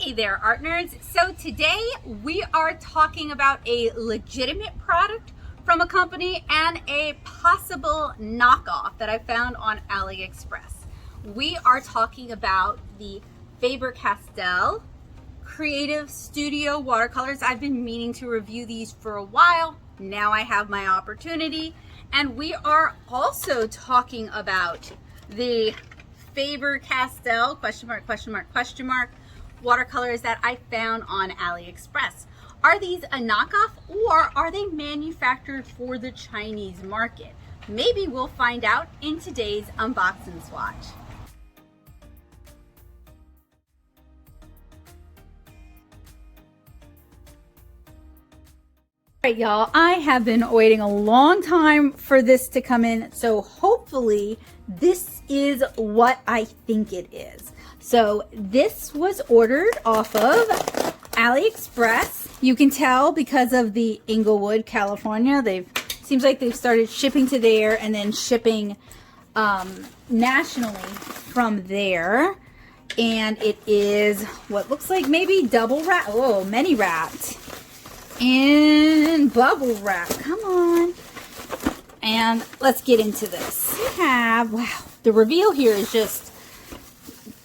Hey there, art nerds. So today we are talking about a legitimate product from a company and a possible knockoff that I found on AliExpress. We are talking about the Faber-Castell Creative Studio watercolors. I've been meaning to review these for a while. Now I have my opportunity. And we are also talking about the Faber-Castell watercolors that I found on AliExpress. Are these a knockoff or are they manufactured for the Chinese market? Maybe we'll find out in today's unboxing swatch. All right, y'all, I have been waiting a long time for this to come in, so hopefully this is what I think it is. So this was ordered off of AliExpress. You can tell because of the Inglewood, California. Seems like they've started shipping to there and then shipping nationally from there. And it is what looks like maybe double wrap. Oh, many wrapped. And bubble wrap. Come on. And let's get into this. We have, wow, the reveal here is just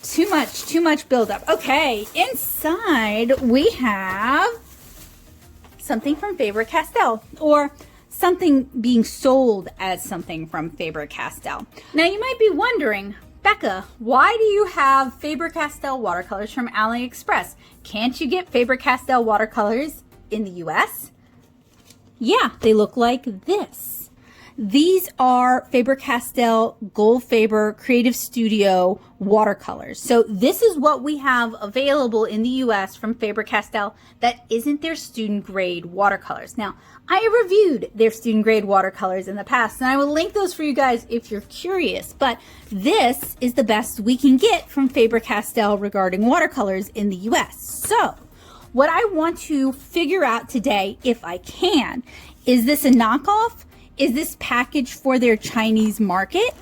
too much buildup. Okay, inside we have something from Faber-Castell, or something being sold as something from Faber-Castell. Now you might be wondering, Becca, why do you have Faber-Castell watercolors from AliExpress? Can't you get Faber-Castell watercolors in the US? Yeah, they look like this. These are Faber-Castell Gold-Faber Creative Studio watercolors. So this is what we have available in the US from Faber-Castell that isn't their student grade watercolors. Now, I reviewed their student grade watercolors in the past, and I will link those for you guys if you're curious, but this is the best we can get from Faber-Castell regarding watercolors in the US. So what I want to figure out today, if I can, is this a knockoff? Is this packaged for their Chinese market?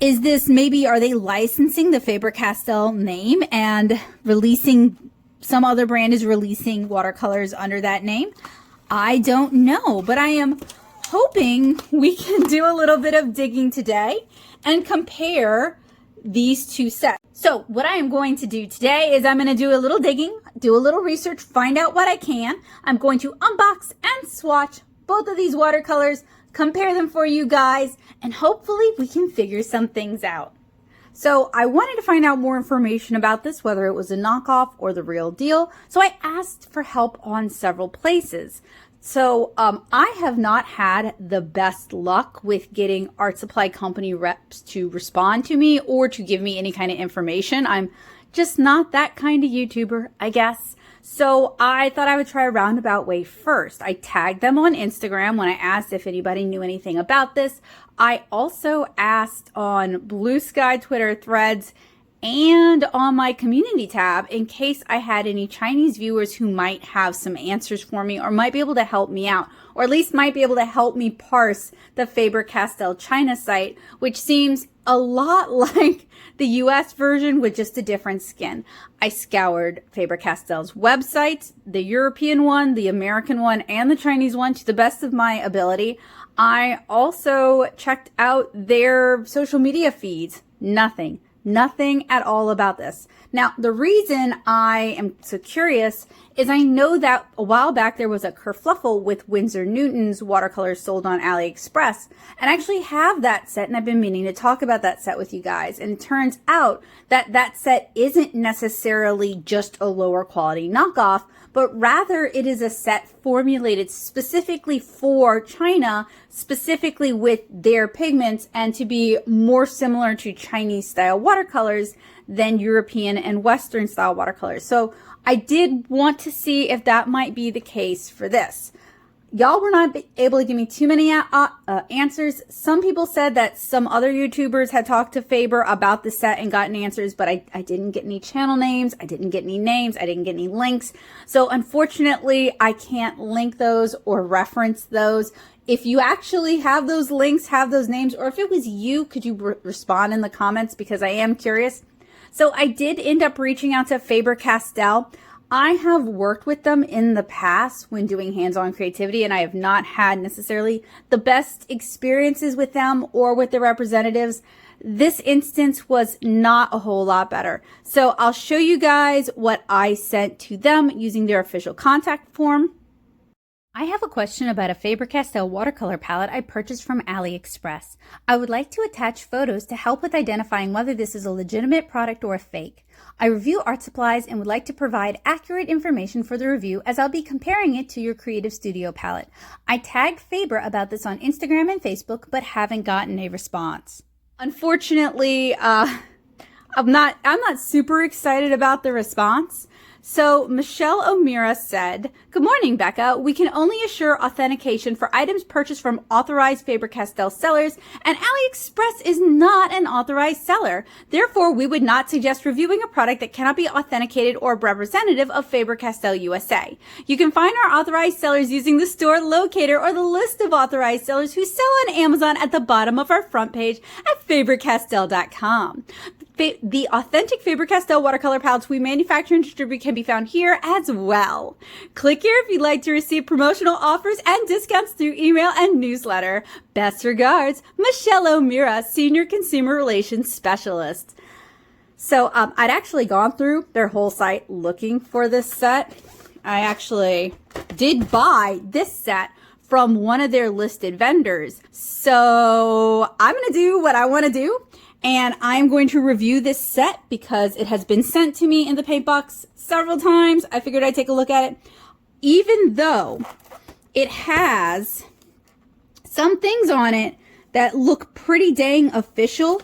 Is this maybe, are they licensing the Faber-Castell name and releasing, some other brand is releasing watercolors under that name? I don't know, but I am hoping we can do a little bit of digging today and compare these two sets. So what I am going to do today is I'm going to do a little digging, do a little research, find out what I can. I'm going to unbox and swatch both of these watercolors, compare them for you guys, and hopefully we can figure some things out. So I wanted to find out more information about this, whether it was a knockoff or the real deal. So I asked for help on several places. So I have not had the best luck with getting art supply company reps to respond to me or to give me any kind of information. I'm just not that kind of YouTuber, I guess. So I thought I would try a roundabout way first. I tagged them on Instagram when I asked if anybody knew anything about this. I also asked on Blue Sky, Twitter, Threads, and on my community tab in case I had any Chinese viewers who might have some answers for me or might be able to help me out, or at least might be able to help me parse the Faber-Castell China site, which seems a lot like the US version with just a different skin. I scoured Faber-Castell's website, the European one, the American one, and the Chinese one to the best of my ability. I also checked out their social media feeds. Nothing at all about this. Now, the reason I am so curious is I know that a while back there was a kerfluffle with Winsor Newton's watercolors sold on AliExpress, and I actually have that set, and I've been meaning to talk about that set with you guys. And it turns out that that set isn't necessarily just a lower quality knockoff, but rather it is a set formulated specifically for China, specifically with their pigments, and to be more similar to Chinese style watercolors than European and Western style watercolors. So I did want to see if that might be the case for this. Y'all were not able to give me too many answers. Some people said that some other YouTubers had talked to Faber about the set and gotten answers, but I didn't get any channel names. I didn't get any names. I didn't get any links. So unfortunately, I can't link those or reference those. If you actually have those links, have those names, or if it was you, could you respond in the comments, because I am curious. So I did end up reaching out to Faber-Castell. I have worked with them in the past when doing hands-on creativity, and I have not had necessarily the best experiences with them or with the representatives. This instance was not a whole lot better. So I'll show you guys what I sent to them using their official contact form. I have a question about a Faber-Castell watercolor palette I purchased from AliExpress. I would like to attach photos to help with identifying whether this is a legitimate product or a fake. I review art supplies and would like to provide accurate information for the review as I'll be comparing it to your Creative Studio palette. I tagged Faber about this on Instagram and Facebook, but haven't gotten a response. Unfortunately, I'm not super excited about the response. So Michelle O'Meara said, "Good morning, Becca. We can only assure authentication for items purchased from authorized Faber-Castell sellers, and AliExpress is not an authorized seller. Therefore, we would not suggest reviewing a product that cannot be authenticated or representative of Faber-Castell USA. You can find our authorized sellers using the store locator or the list of authorized sellers who sell on Amazon at the bottom of our front page at fabercastell.com. The authentic Faber-Castell watercolor palettes we manufacture and distribute can be found here as well. Click here if you'd like to receive promotional offers and discounts through email and newsletter. Best regards, Michelle O'Meara, Senior Consumer Relations Specialist." So I'd actually gone through their whole site looking for this set. I actually did buy this set from one of their listed vendors. So I'm going to do what I want to do. And I'm going to review this set because it has been sent to me in the paint box several times. I figured I'd take a look at it. Even though it has some things on it that look pretty dang official,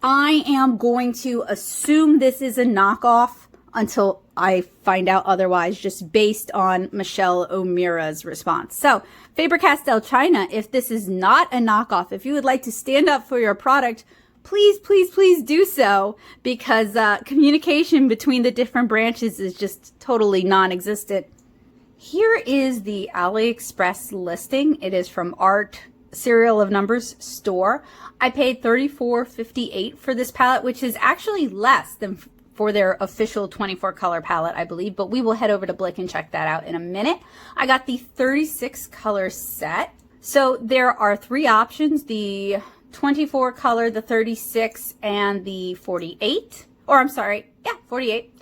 I am going to assume this is a knockoff until I find out otherwise, just based on Michelle O'Meara's response. So Faber-Castell China, if this is not a knockoff, if you would like to stand up for your product, please, please, please do so, because communication between the different branches is just totally non-existent. Here is the AliExpress listing. It is from Art Serial of Numbers store. I paid $34.58 for this palette, which is actually less than for their official 24 color palette, I believe, but we will head over to Blick and check that out in a minute. I got the 36 color set. So there are three options: the 24 color, the 36, and the 48. Or I'm sorry, yeah, 48.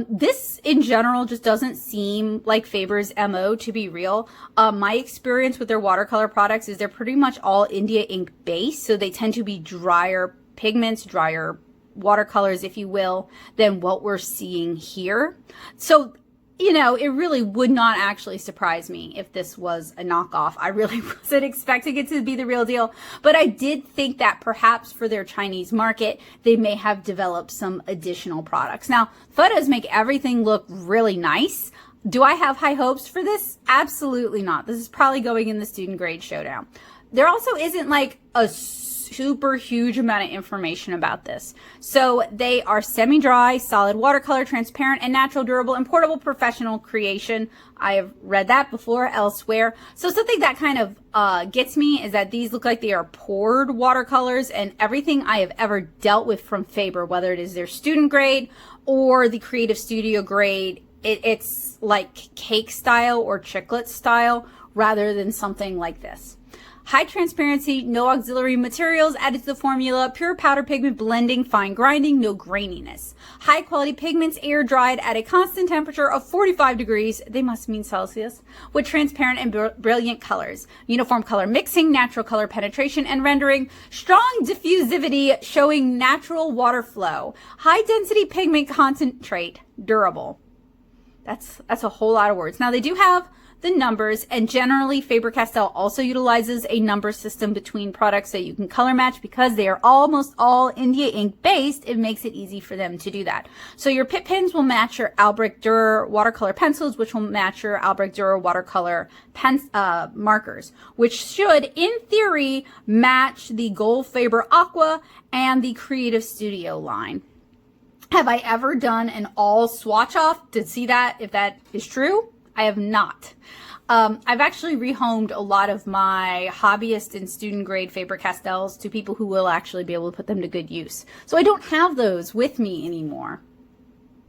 This in general just doesn't seem like Faber's MO, to be real. My experience with their watercolor products is they're pretty much all India ink based, so they tend to be drier pigments, drier watercolors, if you will, than what we're seeing here. So, you know, it really would not actually surprise me if this was a knockoff. I really wasn't expecting it to be the real deal, but I did think that perhaps for their Chinese market, they may have developed some additional products. Now, photos make everything look really nice. Do I have high hopes for this? Absolutely not. This is probably going in the student grade showdown. There also isn't like a super huge amount of information about this. So they are semi-dry, solid watercolor, transparent, and natural, durable, and portable professional creation. I have read that before elsewhere. So something that kind of gets me is that these look like they are poured watercolors, and everything I have ever dealt with from Faber, whether it is their student grade or the Creative Studio grade, it's like cake style or chiclet style rather than something like this. High transparency, no auxiliary materials added to the formula, pure powder pigment blending, fine grinding, no graininess. High quality pigments air dried at a constant temperature of 45 degrees, they must mean Celsius, with transparent and brilliant colors. Uniform color mixing, natural color penetration and rendering, strong diffusivity showing natural water flow. High density pigment concentrate, durable. That's a whole lot of words. Now they do have the numbers, and generally Faber-Castell also utilizes a number system between products that you can color match because they are almost all India ink based. It makes it easy for them to do that. So your Pitt pens will match your Albrecht Dürer watercolor pencils, which will match your Albrecht Dürer watercolor markers, which should, in theory, match the Gold Faber Aqua and the Creative Studio line. Have I ever done an all swatch off to see that if that is true? I have not. I've actually rehomed a lot of my hobbyist and student grade Faber-Castells to people who will actually be able to put them to good use. So I don't have those with me anymore.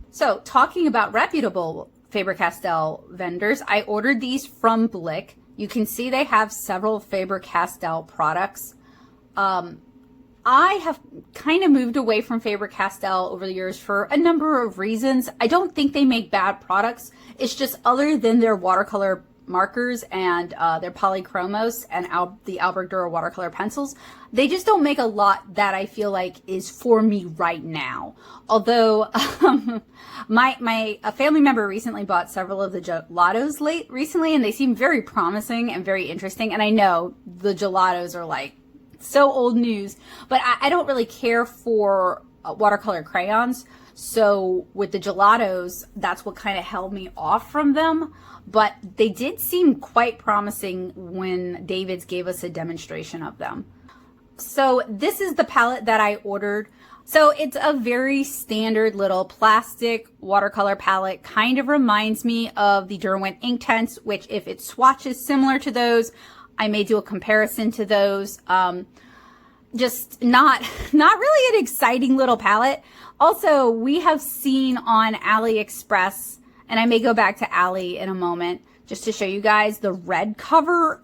So talking about reputable Faber-Castell vendors, I ordered these from Blick. You can see they have several Faber-Castell products. I have kind of moved away from Faber-Castell over the years for a number of reasons. I don't think they make bad products. It's just other than their watercolor markers and their polychromos and the Albrecht Dürer watercolor pencils, they just don't make a lot that I feel like is for me right now. Although a family member recently bought several of the gelatos recently, and they seem very promising and very interesting. And I know the gelatos are like so old news, but I don't really care for watercolor crayons. So with the gelatos, that's what kind of held me off from them. But they did seem quite promising when David's gave us a demonstration of them. So this is the palette that I ordered. So it's a very standard little plastic watercolor palette. Kind of reminds me of the Derwent Inktense, which if it swatches similar to those, I may do a comparison to those. Just not really an exciting little palette. Also, we have seen on AliExpress, and I may go back to Ali in a moment just to show you guys the red cover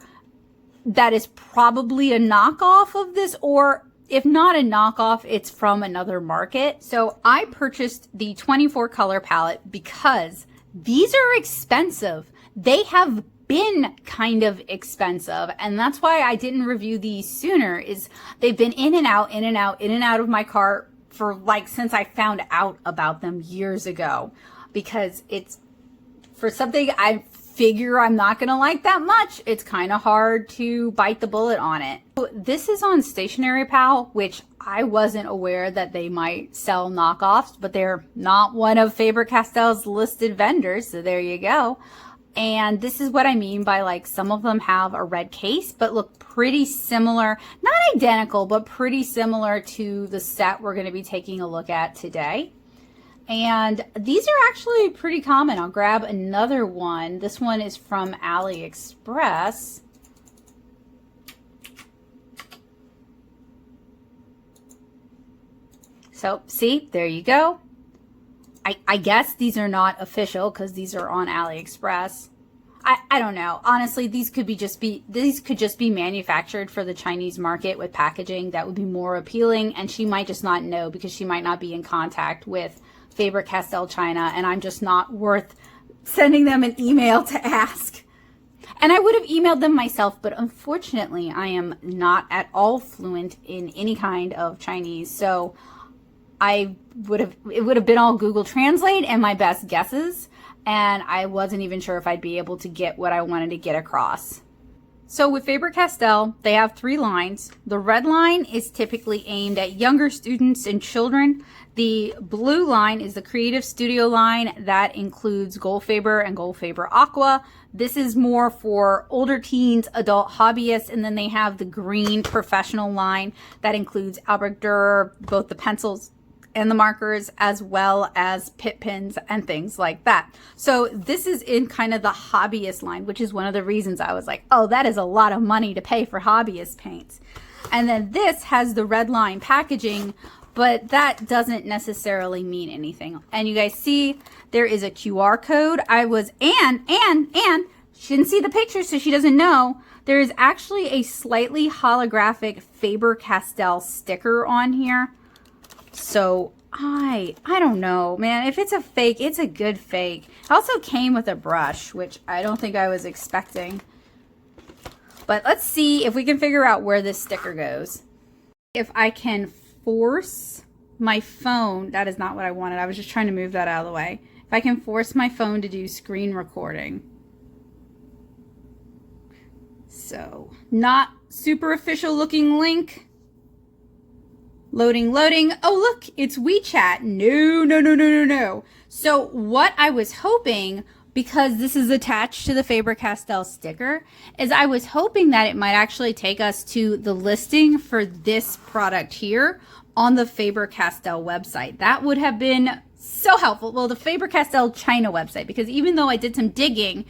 that is probably a knockoff of this, or if not a knockoff, it's from another market. So I purchased the 24 color palette because these are expensive. They have been kind of expensive, and that's why I didn't review these sooner. Is they've been in and out, in and out, in and out of my cart for like since I found out about them years ago, because it's for something I figure I'm not gonna like that much. It's kind of hard to bite the bullet on it. So this is on Stationery Pal, which I wasn't aware that they might sell knockoffs, but they're not one of Faber-Castell's listed vendors, so there you go. And this is what I mean by, like, some of them have a red case, but look pretty similar, not identical, but pretty similar to the set we're going to be taking a look at today. And these are actually pretty common. I'll grab another one. This one is from AliExpress. So, see, there you go. I guess these are not official because these are on AliExpress. I don't know. Honestly, these could just be manufactured for the Chinese market with packaging that would be more appealing, and she might just not know because she might not be in contact with Faber-Castell China, and I'm just not worth sending them an email to ask. And I would have emailed them myself, but unfortunately, I am not at all fluent in any kind of Chinese, so it would have been all Google Translate and my best guesses, and I wasn't even sure if I'd be able to get what I wanted to get across. So with Faber-Castell, they have 3 lines. The red line is typically aimed at younger students and children. The blue line is the Creative Studio line. That includes Goldfaber and Goldfaber Aqua. This is more for older teens, adult hobbyists, and then they have the green professional line that includes Albrecht Dürer, both the pencils and the markers, as well as pit pins and things like that. So this is in kind of the hobbyist line, which is one of the reasons I was like, oh, that is a lot of money to pay for hobbyist paints. And then this has the red line packaging, but that doesn't necessarily mean anything. And you guys see there is a QR code. She didn't see the picture, so she doesn't know. There is actually a slightly holographic Faber-Castell sticker on here. So I don't know, man. If it's a fake, it's a good fake. It also came with a brush, which I don't think I was expecting. But let's see if we can figure out where this sticker goes. If I can force my phone, that is not what I wanted. I was just trying to move that out of the way. If I can force my phone to do screen recording. So, not super official looking link. Loading. Oh, look, it's WeChat. No. So what I was hoping, because this is attached to the Faber-Castell sticker, is I was hoping that it might actually take us to the listing for this product here on the Faber-Castell website. That would have been so helpful. Well, the Faber-Castell China website, because even though I did some digging,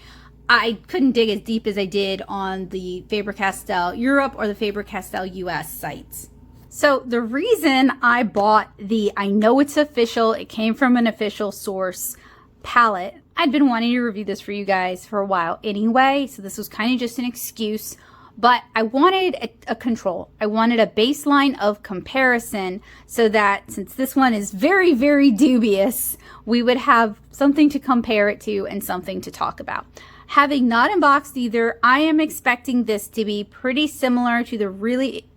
I couldn't dig as deep as I did on the Faber-Castell Europe or the Faber-Castell US sites. So the reason I bought the I know it's official, it came from an official source palette, I'd been wanting to review this for you guys for a while anyway, so this was kind of just an excuse, but I wanted a control. I wanted a baseline of comparison so that since this one is very, very dubious, we would have something to compare it to and something to talk about. Having not unboxed either, I am expecting this to be pretty similar to the really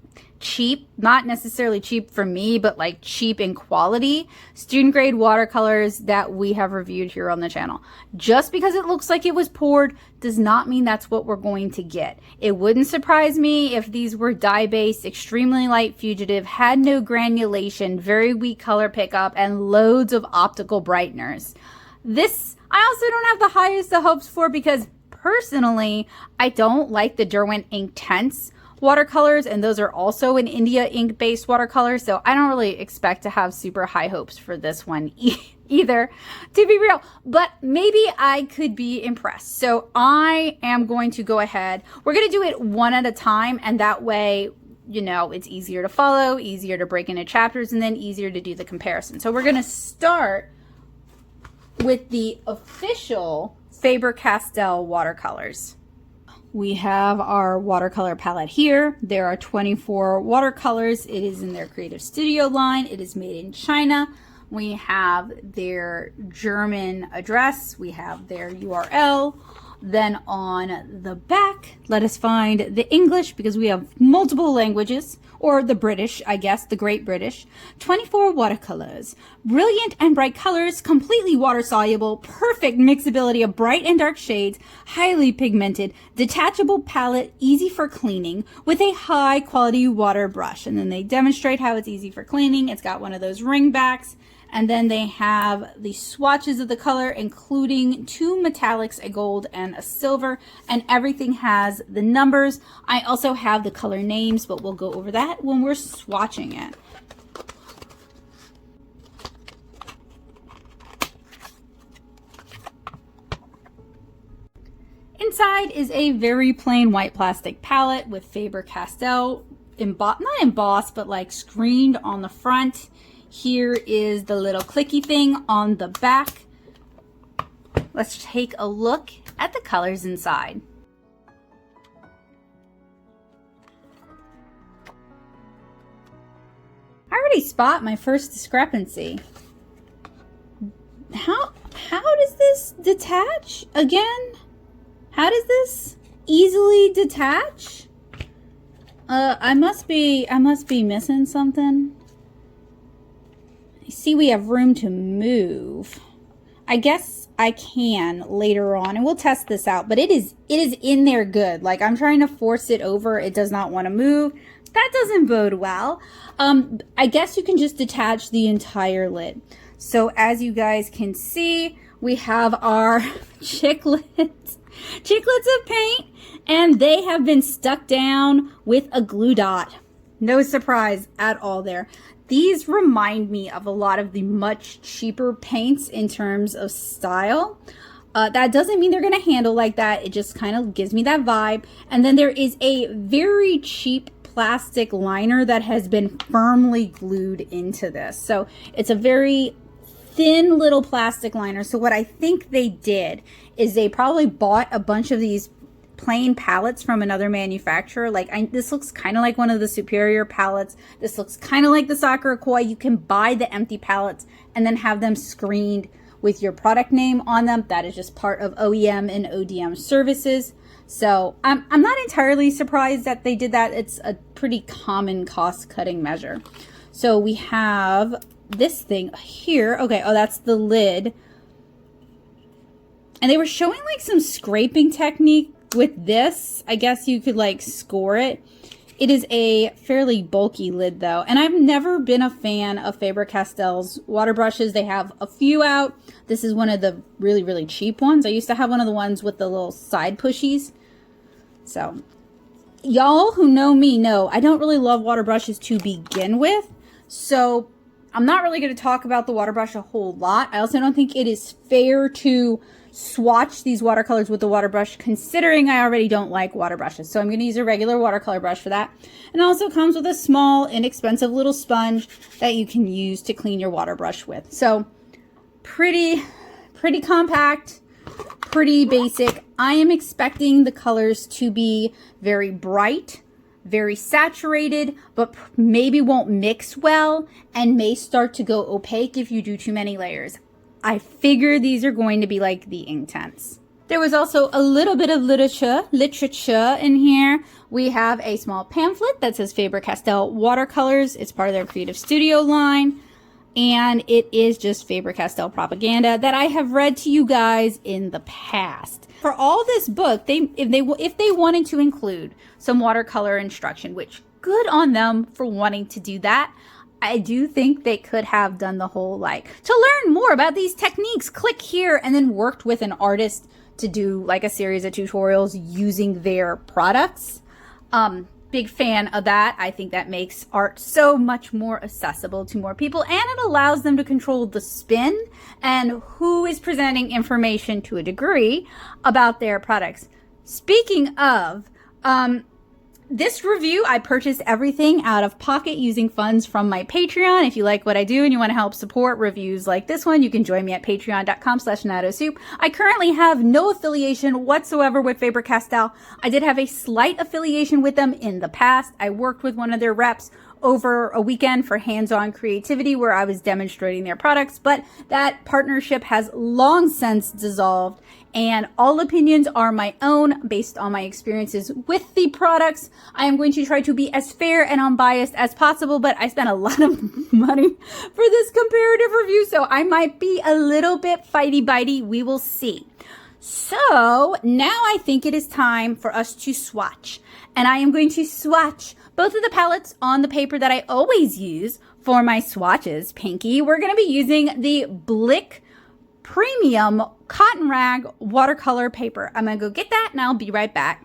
cheap, not necessarily cheap for me, but like cheap in quality student grade watercolors that we have reviewed here on the channel. Just because it looks like it was poured does not mean that's what we're going to get. It wouldn't surprise me if these were dye-based, extremely light fugitive, had no granulation, very weak color pickup, and loads of optical brighteners. This I also don't have the highest of hopes for because personally, I don't like the Derwent Intense watercolors, and those are also an India ink-based watercolor, so I don't really expect to have super high hopes for this one either, to be real, but maybe I could be impressed. So I am going to go ahead. We're going to do it one at a time, and that way, you know, it's easier to follow, easier to break into chapters, and then easier to do the comparison. So we're going to start with the official Faber-Castell watercolors. We have our watercolor palette here. There are 24 watercolors. It is in their Creative Studio line. It is made in China. We have their German address. We have their URL. Then on the back, let us find the English because we have multiple languages, or the British, I guess, the Great British. 24 watercolors, brilliant and bright colors, completely water soluble, perfect mixability of bright and dark shades, highly pigmented, detachable palette, easy for cleaning with a high quality water brush. And then they demonstrate how it's easy for cleaning. It's got one of those ring backs. And then they have the swatches of the color, including 2 metallics, a gold and a silver, and everything has the numbers. I also have the color names, but we'll go over that when we're swatching it. Inside is a very plain white plastic palette with Faber-Castell, not embossed, but like screened on the front. Here is the little clicky thing on the back. Let's take a look at the colors inside. I already spot my first discrepancy. How does this detach again? How does this easily detach? I must be missing something. See, we have room to move. I guess I can later on, and we'll test this out, but it is in there good. Like, I'm trying to force it over. It does not want to move. That doesn't bode well. I guess you can just detach the entire lid. So as you guys can see, we have our chiclets of paint, and they have been stuck down with a glue dot. No surprise at all there. These remind me of a lot of the much cheaper paints in terms of style. That doesn't mean they're going to handle like that. It just kind of gives me that vibe. And then there is a very cheap plastic liner that has been firmly glued into this. So it's a very thin little plastic liner. So what I think they did is they probably bought a bunch of these plain palettes from another manufacturer. Like this looks kind of like one of the Superior palettes. This looks kind of like the Sakura. You can buy the empty palettes and then have them screened with your product name on them. That is just part of OEM and ODM services. So I'm not entirely surprised that they did that. It's a pretty common cost-cutting measure. So we have this thing here. Okay, oh, that's the lid. And they were showing like some scraping technique with this. I guess you could like score it. It is a fairly bulky lid though. And I've never been a fan of Faber-Castell's water brushes. They have a few out. This is one of the really, really cheap ones. I used to have one of the ones with the little side pushies. So y'all who know me know I don't really love water brushes to begin with. So I'm not really going to talk about the water brush a whole lot. I also don't think it is fair to swatch these watercolors with the water brush, considering I already don't like water brushes. So I'm going to use a regular watercolor brush for that. And it also comes with a small, inexpensive little sponge that you can use to clean your water brush with. So pretty compact, pretty basic. I am expecting the colors to be very bright, very saturated, but maybe won't mix well and may start to go opaque if you do too many layers. I figure these are going to be like the Inktense. There was also a little bit of literature in here. We have a small pamphlet that says Faber-Castell watercolors. It's part of their Creative Studio line. And it is just Faber-Castell propaganda that I have read to you guys in the past. For all this book, if they wanted to include some watercolor instruction, which good on them for wanting to do that, I do think they could have done the whole to learn more about these techniques, click here, and then worked with an artist to do like a series of tutorials using their products. Big fan of that. I think that makes art so much more accessible to more people, and it allows them to control the spin and who is presenting information to a degree about their products. Speaking of, this review, I purchased everything out of pocket using funds from my Patreon. If you like what I do and you want to help support reviews like this one, you can join me at patreon.com/natosoup. I currently have no affiliation whatsoever with Faber-Castell. I did have a slight affiliation with them in the past. I worked with one of their reps over a weekend for hands-on creativity where I was demonstrating their products, but that partnership has long since dissolved, and all opinions are my own based on my experiences with the products. I am going to try to be as fair and unbiased as possible, but I spent a lot of money for this comparative review, so I might be a little bit fighty-bitey. We will see. So now I think it is time for us to swatch, and I am going to swatch both of the palettes on the paper that I always use for my swatches, Pinky. We're going to be using the Blick Premium Cotton Rag watercolor paper. I'm going to go get that and I'll be right back.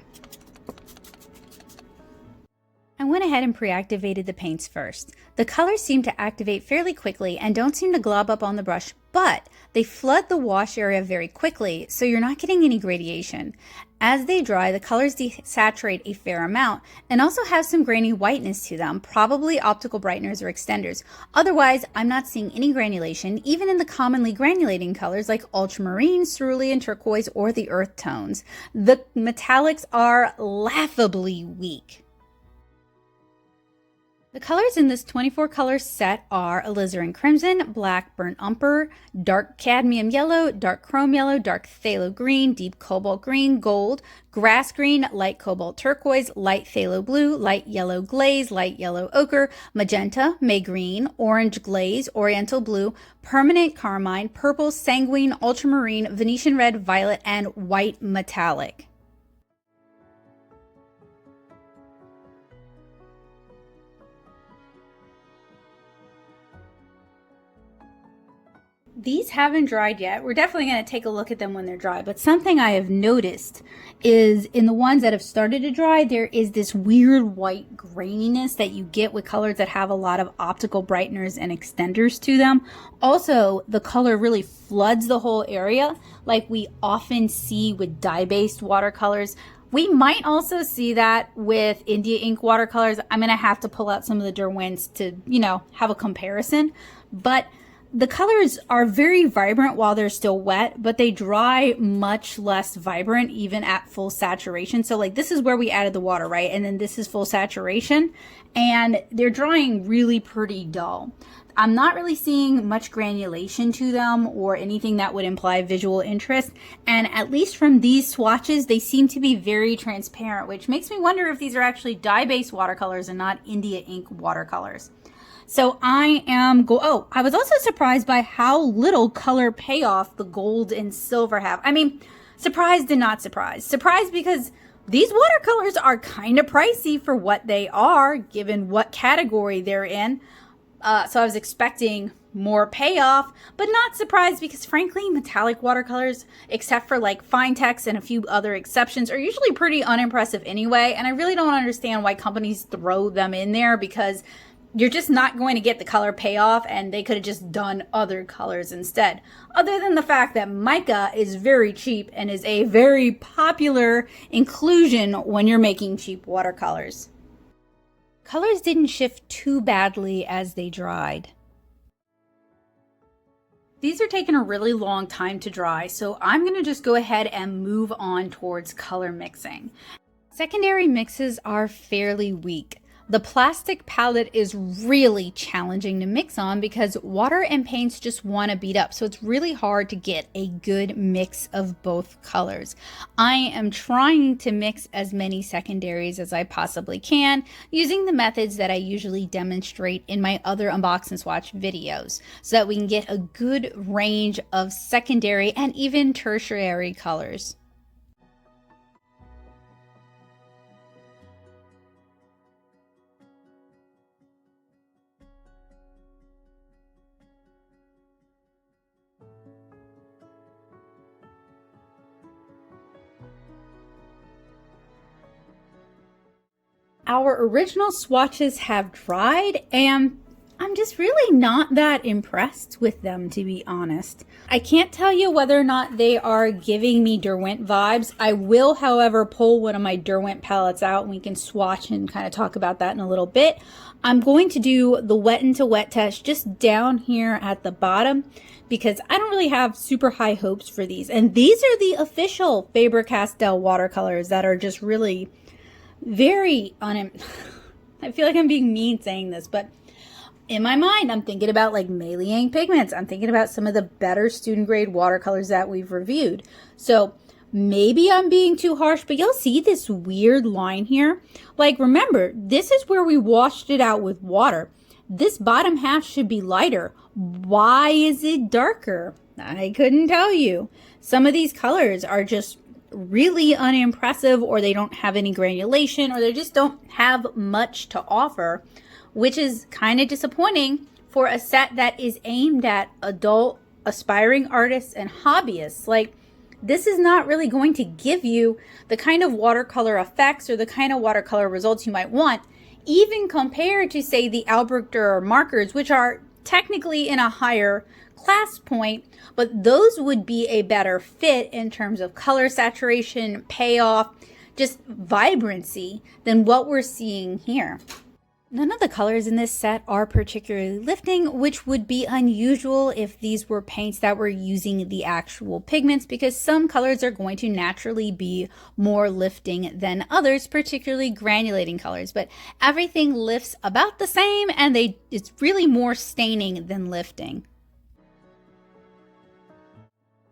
I went ahead and pre-activated the paints first. The colors seem to activate fairly quickly and don't seem to glob up on the brush, but they flood the wash area very quickly, so you're not getting any gradation. As they dry, the colors desaturate a fair amount and also have some grainy whiteness to them, probably optical brighteners or extenders. Otherwise, I'm not seeing any granulation, even in the commonly granulating colors like ultramarine, cerulean, turquoise, or the earth tones. The metallics are laughably weak. The colors in this 24 color set are alizarin crimson, black burnt umber, dark cadmium yellow, dark chrome yellow, dark phthalo green, deep cobalt green, gold, grass green, light cobalt turquoise, light phthalo blue, light yellow glaze, light yellow ochre, magenta, may green, orange glaze, oriental blue, permanent carmine, purple, sanguine, ultramarine, Venetian red, violet, and white metallic. These haven't dried yet. We're definitely going to take a look at them when they're dry, but something I have noticed is in the ones that have started to dry, there is this weird white graininess that you get with colors that have a lot of optical brighteners and extenders to them. Also, the color really floods the whole area like we often see with dye-based watercolors. We might also see that with India ink watercolors. I'm going to have to pull out some of the Derwents to, have a comparison, but the colors are very vibrant while they're still wet, but they dry much less vibrant even at full saturation. So like this is where we added the water, right? And then this is full saturation and they're drying really pretty dull. I'm not really seeing much granulation to them or anything that would imply visual interest. And at least from these swatches, they seem to be very transparent, which makes me wonder if these are actually dye-based watercolors and not India ink watercolors. So I was also surprised by how little color payoff the gold and silver have. I mean, surprised and not surprised. Surprised because these watercolors are kind of pricey for what they are, given what category they're in. So I was expecting more payoff, but not surprised because frankly, metallic watercolors, except for like fine text and a few other exceptions, are usually pretty unimpressive anyway. And I really don't understand why companies throw them in there because you're just not going to get the color payoff, and they could have just done other colors instead. Other than the fact that mica is very cheap and is a very popular inclusion when you're making cheap watercolors. Colors didn't shift too badly as they dried. These are taking a really long time to dry, so I'm going to just go ahead and move on towards color mixing. Secondary mixes are fairly weak. The plastic palette is really challenging to mix on because water and paints just want to beat up. So it's really hard to get a good mix of both colors. I am trying to mix as many secondaries as I possibly can using the methods that I usually demonstrate in my other unbox and swatch videos so that we can get a good range of secondary and even tertiary colors. Our original swatches have dried, and I'm just really not that impressed with them, to be honest. I can't tell you whether or not they are giving me Derwent vibes. I will, however, pull one of my Derwent palettes out and we can swatch and kind of talk about that in a little bit. I'm going to do the wet into wet test just down here at the bottom because I don't really have super high hopes for these. And these are the official Faber-Castell watercolors that are just really very I feel like I'm being mean saying this, but in my mind, I'm thinking about like Mei Pigments. I'm thinking about some of the better student grade watercolors that we've reviewed. So maybe I'm being too harsh, but you'll see this weird line here. Like, remember, this is where we washed it out with water. This bottom half should be lighter. Why is it darker? I couldn't tell you. Some of these colors are just really unimpressive, or they don't have any granulation, or they just don't have much to offer, which is kind of disappointing for a set that is aimed at adult aspiring artists and hobbyists. Like, this is not really going to give you the kind of watercolor effects or the kind of watercolor results you might want, even compared to, say, the Albrecht Dürer markers, which are technically in a higher class point, but those would be a better fit in terms of color saturation, payoff, just vibrancy than what we're seeing here. None of the colors in this set are particularly lifting, which would be unusual if these were paints that were using the actual pigments, because some colors are going to naturally be more lifting than others, particularly granulating colors. But everything lifts about the same, and it's really more staining than lifting.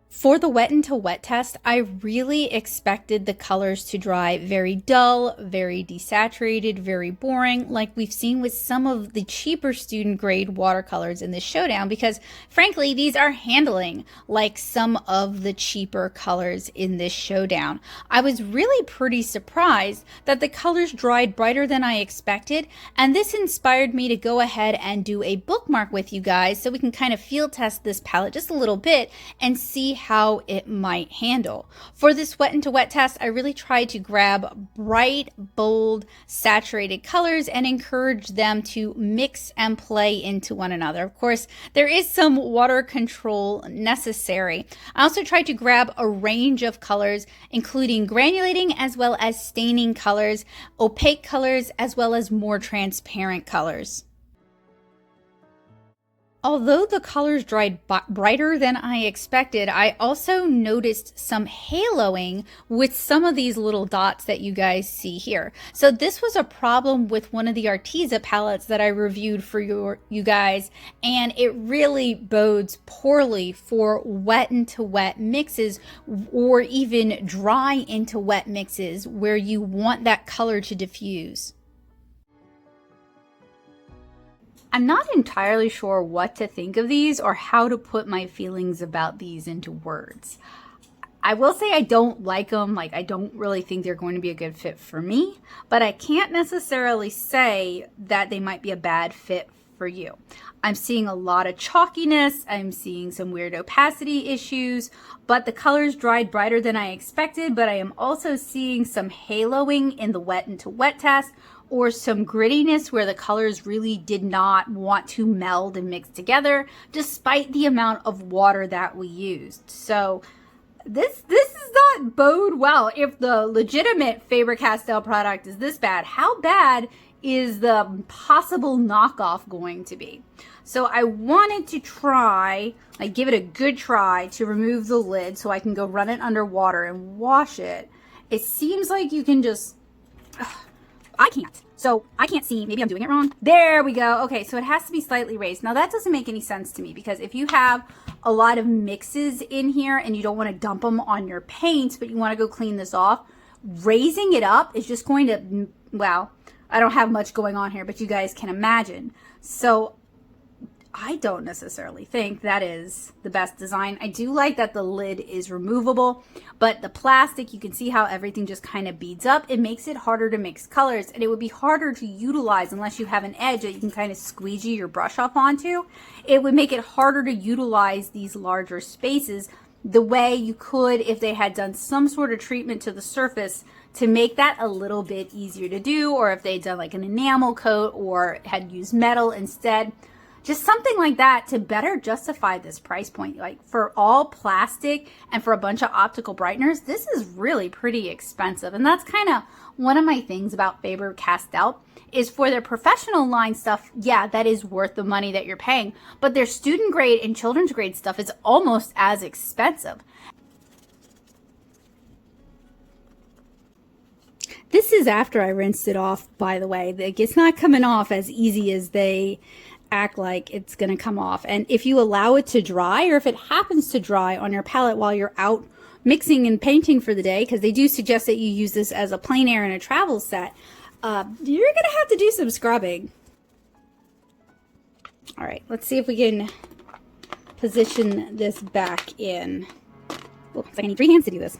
For the wet into wet test, I really expected the colors to dry very dull, very desaturated, very boring, like we've seen with some of the cheaper student grade watercolors in this showdown, because frankly, these are handling like some of the cheaper colors in this showdown. I was really pretty surprised that the colors dried brighter than I expected, and this inspired me to go ahead and do a bookmark with you guys so we can kind of field test this palette just a little bit and see how it might handle. For this wet into wet test, I really tried to grab bright, bold, saturated colors and encourage them to mix and play into one another. Of course, there is some water control necessary. I also tried to grab a range of colors, including granulating as well as staining colors, opaque colors, as well as more transparent colors. Although the colors dried brighter than I expected, I also noticed some haloing with some of these little dots that you guys see here. So this was a problem with one of the Arteza palettes that I reviewed for you guys, and it really bodes poorly for wet into wet mixes, or even dry into wet mixes where you want that color to diffuse. I'm not entirely sure what to think of these or how to put my feelings about these into words. I will say I don't like them. Like, I don't really think they're going to be a good fit for me, but I can't necessarily say that they might be a bad fit for you. I'm seeing a lot of chalkiness. I'm seeing some weird opacity issues, but the colors dried brighter than I expected, but I am also seeing some haloing in the wet into wet test, or some grittiness where the colors really did not want to meld and mix together despite the amount of water that we used. So this does not bode well. If the legitimate Faber-Castell product is this bad, how bad is the possible knockoff going to be? So I wanted to try, like give it a good try to remove the lid so I can go run it under water and wash it. It seems like you can just, I can't. So I can't see, maybe I'm doing it wrong. There we go. Okay, so it has to be slightly raised. Now that doesn't make any sense to me because if you have a lot of mixes in here and you don't want to dump them on your paints, but you want to go clean this off, raising it up is just going to, well, I don't have much going on here, but you guys can imagine. So I don't necessarily think that is the best design. I do like that the lid is removable, but the plastic, you can see how everything just kind of beads up. It makes it harder to mix colors, and it would be harder to utilize unless you have an edge that you can kind of squeegee your brush off onto. It would make it harder to utilize these larger spaces the way you could if they had done some sort of treatment to the surface to make that a little bit easier to do, or if they'd done like an enamel coat or had used metal instead. Just something like that to better justify this price point. Like for all plastic and for a bunch of optical brighteners, this is really pretty expensive. And that's kind of one of my things about Faber-Castell is for their professional line stuff, yeah, that is worth the money that you're paying. But their student grade and children's grade stuff is almost as expensive. This is after I rinsed it off, by the way. Like, it's not coming off as easy as they act like it's going to come off. And if you allow it to dry, or if it happens to dry on your palette while you're out mixing and painting for the day, because they do suggest that you use this as a plein air in a travel set, you're going to have to do some scrubbing. All right, let's see if we can position this back in. Oh, it's like I need 3 hands to do this.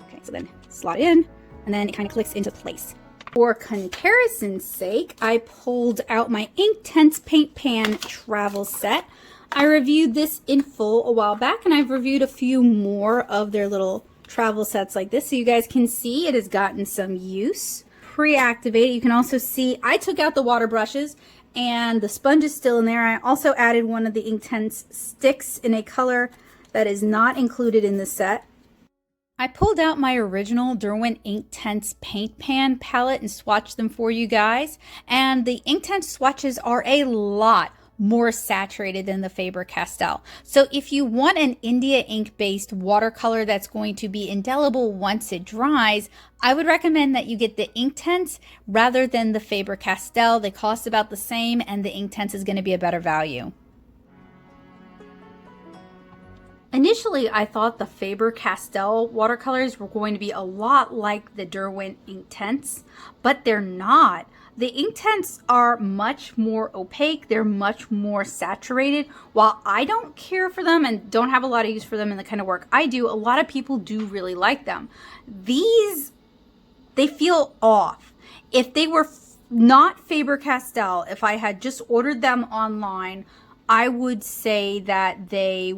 Okay, so then slot it in, and then it kind of clicks into place. For comparison's sake, I pulled out my Inktense Paint Pan travel set. I reviewed this in full a while back, and I've reviewed a few more of their little travel sets like this, so you guys can see it has gotten some use. Pre-activated, you can also see I took out the water brushes, and the sponge is still in there. I also added one of the Inktense sticks in a color that is not included in the set. I pulled out my original Derwent Inktense Paint Pan palette and swatched them for you guys. And the Inktense swatches are a lot more saturated than the Faber-Castell. So if you want an India ink based watercolor that's going to be indelible once it dries, I would recommend that you get the Inktense rather than the Faber-Castell. They cost about the same, and the Inktense is going to be a better value. Initially, I thought the Faber-Castell watercolors were going to be a lot like the Derwent Inktense, but they're not. The Inktense are much more opaque. They're much more saturated. While I don't care for them and don't have a lot of use for them in the kind of work I do, a lot of people do really like them. These, they feel off. If they were not Faber-Castell, if I had just ordered them online, I would say that they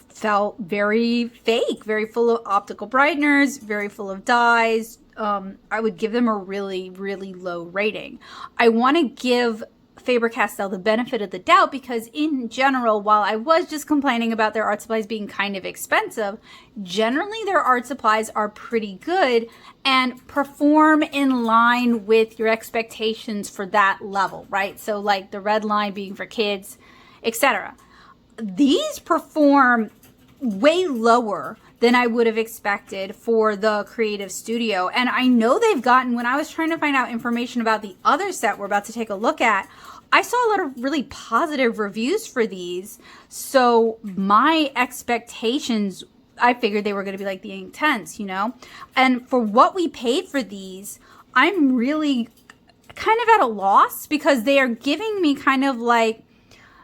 felt very fake, very full of optical brighteners, very full of dyes. I would give them a really, really low rating. I want to give Faber-Castell the benefit of the doubt because in general, while I was just complaining about their art supplies being kind of expensive, generally their art supplies are pretty good and perform in line with your expectations for that level, right? So like the red line being for kids, etc. These perform way lower than I would have expected for the creative studio. And I know they've gotten, when I was trying to find out information about the other set we're about to take a look at, I saw a lot of really positive reviews for these. So my expectations, I figured they were going to be like the Inktense, you know? And for what we paid for these, I'm really kind of at a loss because they are giving me kind of like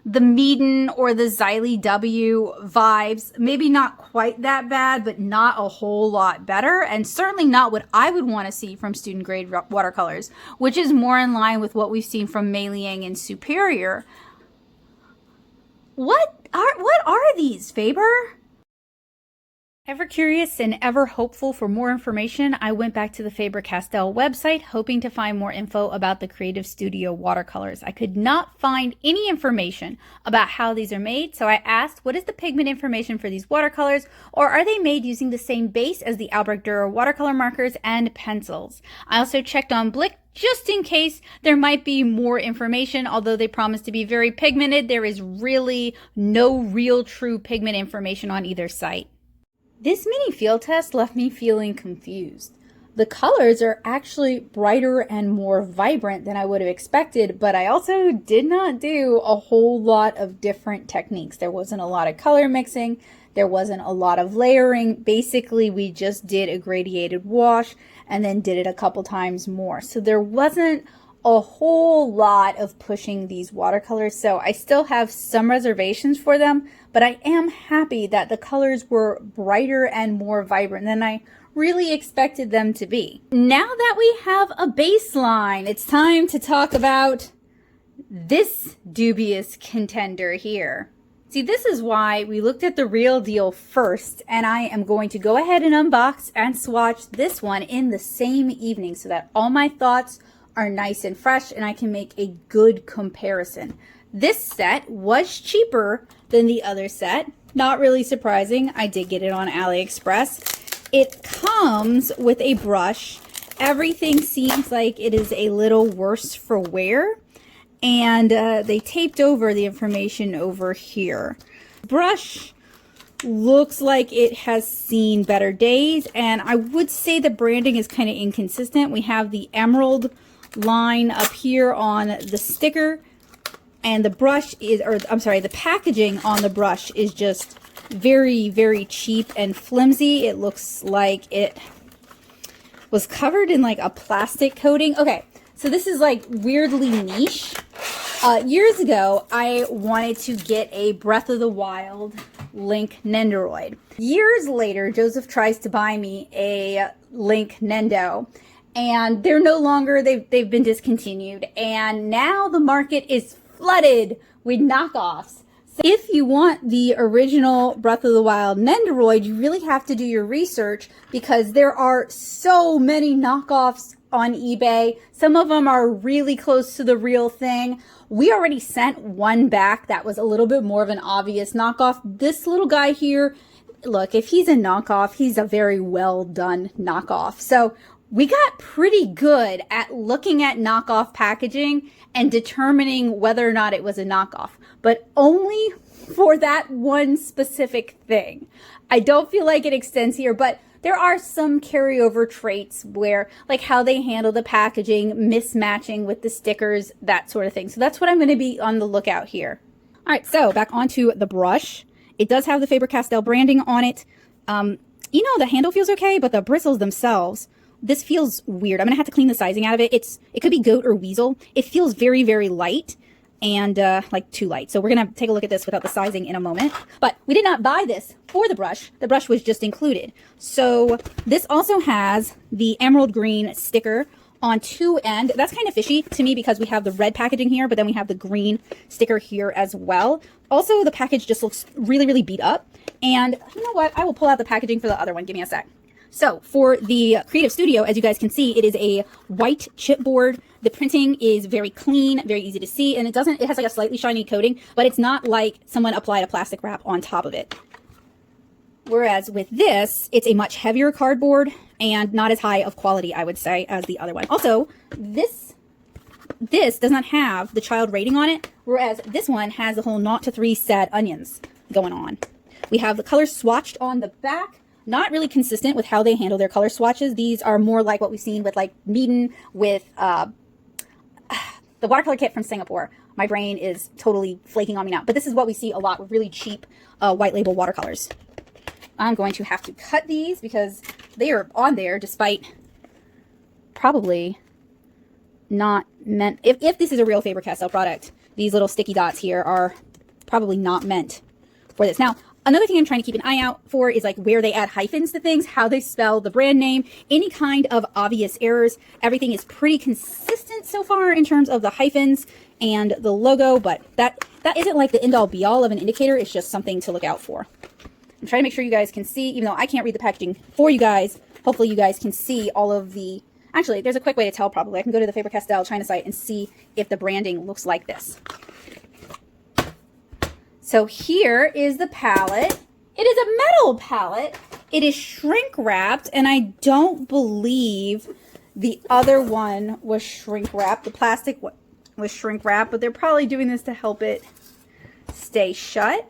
the Meeden or the Xylee W vibes. Maybe not quite that bad, but not a whole lot better. And certainly not what I would want to see from student grade watercolors, which is more in line with what we've seen from Mei Liang and Superior. What are these, Faber? Ever curious and ever hopeful for more information, I went back to the Faber-Castell website hoping to find more info about the Creative Studio watercolors. I could not find any information about how these are made, so I asked, what is the pigment information for these watercolors, or are they made using the same base as the Albrecht Dürer watercolor markers and pencils? I also checked on Blick just in case there might be more information. Although they promise to be very pigmented, there is really no real true pigment information on either site. This mini field test left me feeling confused. The colors are actually brighter and more vibrant than I would have expected, but I also did not do a whole lot of different techniques. There wasn't a lot of color mixing. There wasn't a lot of layering. Basically, we just did a gradiated wash and then did it a couple times more. So there wasn't a whole lot of pushing these watercolors, so I still have some reservations for them, but I am happy that the colors were brighter and more vibrant than I really expected them to be. Now that we have a baseline, it's time to talk about this dubious contender here. See, this is why we looked at the real deal first, and I am going to go ahead and unbox and swatch this one in the same evening so that all my thoughts are nice and fresh and I can make a good comparison. This set was cheaper than the other set. Not really surprising. I did get it on AliExpress. It comes with a brush. Everything seems like it is a little worse for wear. And they taped over the information over here. Brush looks like it has seen better days, and I would say the branding is kind of inconsistent. We have the emerald line up here on the sticker, and the brush is, or I'm sorry, the packaging on the brush is just very, very cheap and flimsy. It looks like it was covered in like a plastic coating. Okay, so this is like weirdly niche. Years ago, I wanted to get a Breath of the Wild Link Nendoroid. Years later, Joseph tries to buy me a Link Nendo, and they're no longer, they've been discontinued, and now the market is flooded with knockoffs. So if you want the original Breath of the Wild Nendoroid, you really have to do your research because there are so many knockoffs on eBay. Some of them are really close to the real thing. We already sent one back that was a little bit more of an obvious knockoff. This little guy here, look, if he's a knockoff, he's a very well done knockoff. So we got pretty good at looking at knockoff packaging and determining whether or not it was a knockoff, but only for that one specific thing. I don't feel like it extends here, but there are some carryover traits where, like how they handle the packaging, mismatching with the stickers, that sort of thing. So that's what I'm going to be on the lookout here. All right, so back onto the brush. It does have the Faber-Castell branding on it. You know, the handle feels okay, but the bristles themselves, this feels weird. I'm going to have to clean the sizing out of it. It could be goat or weasel. It feels very, very light and like too light. So we're going to take a look at this without the sizing in a moment. But we did not buy this for the brush. The brush was just included. So this also has the emerald green sticker on two ends. That's kind of fishy to me because we have the red packaging here, but then we have the green sticker here as well. Also, the package just looks really, really beat up. And you know what? I will pull out the packaging for the other one. Give me a sec. So for the Creative Studio, as you guys can see, it is a white chipboard. The printing is very clean, very easy to see, and it has like a slightly shiny coating, but it's not like someone applied a plastic wrap on top of it. Whereas with this, it's a much heavier cardboard and not as high of quality, I would say, as the other one. Also, this does not have the child rating on it, whereas this one has the whole 0 to 3 sad onions going on. We have the colors swatched on the back. Not really consistent with how they handle their color swatches. These are more like what we've seen with like Meeden with the watercolor kit from Singapore. My brain is totally flaking on me now. But this is what we see a lot with really cheap white label watercolors. I'm going to have to cut these because they are on there despite probably not meant. If this is a real Faber-Castell product, these little sticky dots here are probably not meant for this. Now, another thing I'm trying to keep an eye out for is like where they add hyphens to things, how they spell the brand name, any kind of obvious errors. Everything is pretty consistent so far in terms of the hyphens and the logo, but that isn't like the end all be all of an indicator. It's just something to look out for. I'm trying to make sure you guys can see, even though I can't read the packaging for you guys. Hopefully you guys can see all of the, actually, there's a quick way to tell probably. I can go to the Faber-Castell China site and see if the branding looks like this. So here is the palette. It is a metal palette. It is shrink wrapped, and I don't believe the other one was shrink wrapped. The plastic was shrink wrapped, but they're probably doing this to help it stay shut.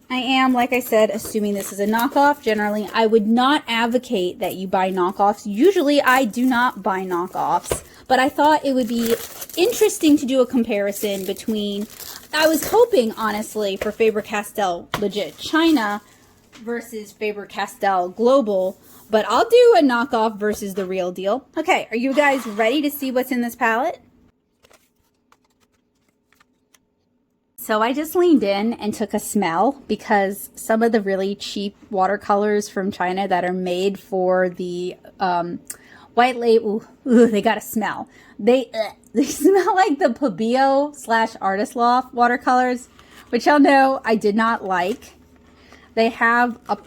I am, like I said, assuming this is a knockoff. Generally, I would not advocate that you buy knockoffs. Usually, I do not buy knockoffs, but I thought it would be interesting to do a comparison between, I was hoping, honestly, for Faber-Castell legit China versus Faber-Castell global, but I'll do a knockoff versus the real deal. Okay, are you guys ready to see what's in this palette? So I just leaned in and took a smell because some of the really cheap watercolors from China that are made for the white label, they got a smell. They smell like the Pabio / Artist Loft watercolors, which y'all know I did not like. They have a,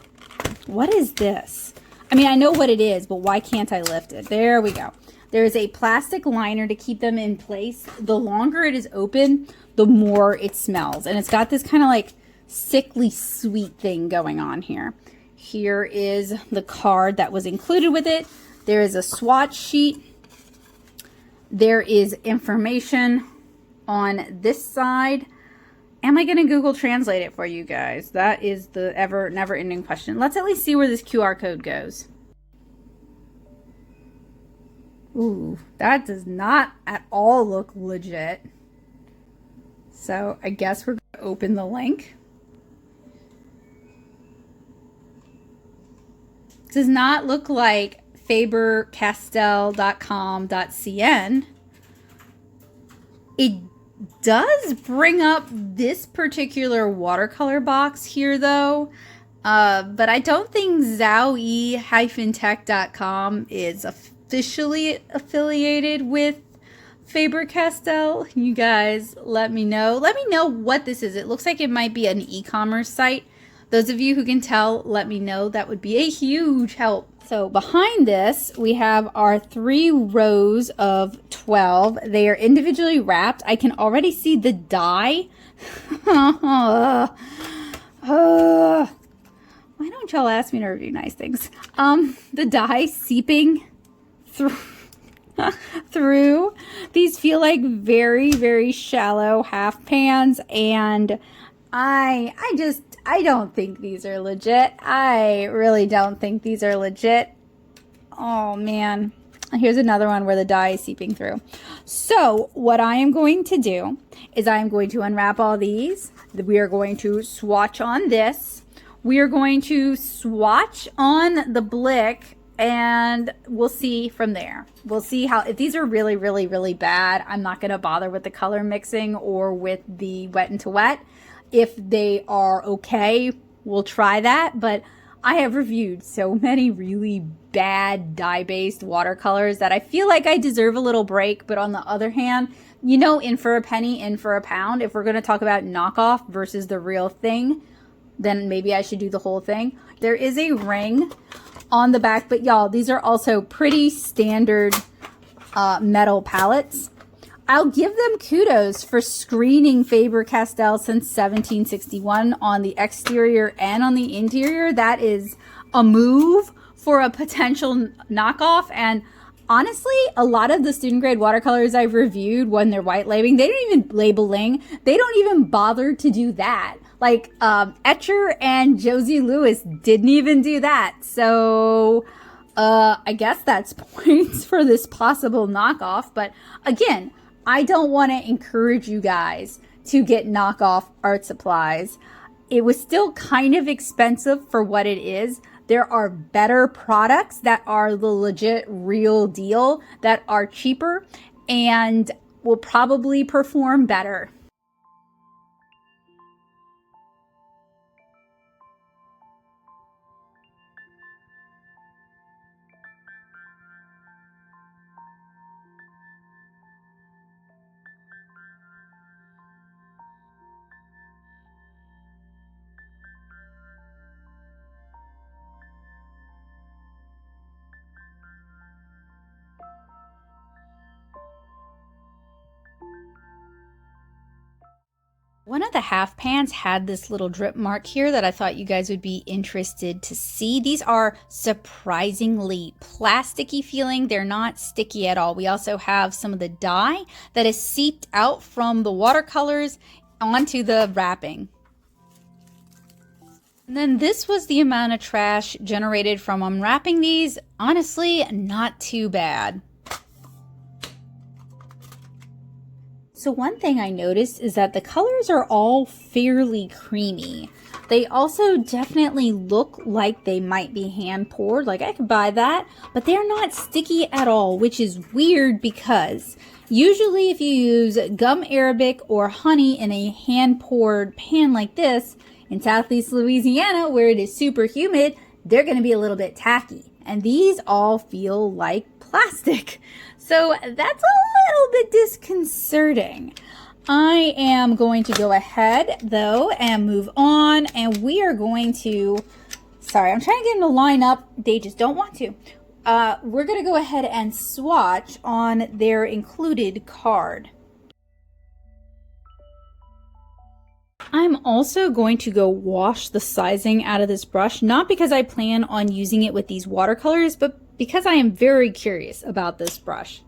what is this? I mean, I know what it is, but why can't I lift it? There we go. There's a plastic liner to keep them in place. The longer it is open, the more it smells. And it's got this kind of like sickly sweet thing going on here. Here is the card that was included with it. There is a swatch sheet. There is information on this side. Am I going to Google Translate it for you guys? That is the never-ending question. Let's at least see where this QR code goes. Ooh, that does not at all look legit. So I guess we're going to open the link. Does not look like fabercastell.com.cn. It does bring up this particular watercolor box here though. But I don't think Zowie-tech.com is officially affiliated with Faber-Castell. You guys let me know. Let me know what this is. It looks like it might be an e-commerce site. Those of you who can tell, let me know. That would be a huge help. So behind this, we have our 3 rows of 12. They are individually wrapped. I can already see the dye. Why don't y'all ask me to review nice things? The dye seeping through. These feel like very, very shallow half pans, and I don't think these are legit. I really don't think these are legit. Oh man. Here's another one where the dye is seeping through. So what I am going to do is I am going to unwrap all these. We are going to swatch on this. We are going to swatch on the Blick, and we'll see from there. We'll see how, if these are really, really, really bad, I'm not going to bother with the color mixing or with the wet into wet. If they are okay, we'll try that. But I have reviewed so many really bad dye-based watercolors that I feel like I deserve a little break. But on the other hand, you know, in for a penny, in for a pound. If we're going to talk about knockoff versus the real thing, then maybe I should do the whole thing. There is a ring on the back, but y'all, these are also pretty standard metal palettes. I'll give them kudos for screening Faber-Castell since 1761 on the exterior and on the interior. That is a move for a potential knockoff. And honestly, a lot of the student grade watercolors I've reviewed when they're white labeling, they don't even labeling. They don't even bother to do that. Like Etcher and Josie Lewis didn't even do that. So I guess that's points for this possible knockoff. But again, I don't want to encourage you guys to get knockoff art supplies. It was still kind of expensive for what it is. There are better products that are the legit real deal that are cheaper and will probably perform better. One of the half pans had this little drip mark here that I thought you guys would be interested to see. These are surprisingly plasticky feeling. They're not sticky at all. We also have some of the dye that is seeped out from the watercolors onto the wrapping. And then this was the amount of trash generated from unwrapping these. Honestly, not too bad. So one thing I noticed is that the colors are all fairly creamy. They also definitely look like they might be hand poured, like I could buy that, but they're not sticky at all, which is weird because usually if you use gum arabic or honey in a hand poured pan like this, in Southeast Louisiana where it is super humid, they're going to be a little bit tacky. And these all feel like plastic. So that's a little bit disconcerting. I am going to go ahead though and move on, and we are going to, sorry, I'm trying to get them to line up. They just don't want to. We're going to go ahead and swatch on their included card. I'm also going to go wash the sizing out of this brush, not because I plan on using it with these watercolors, but because I am very curious about this brush.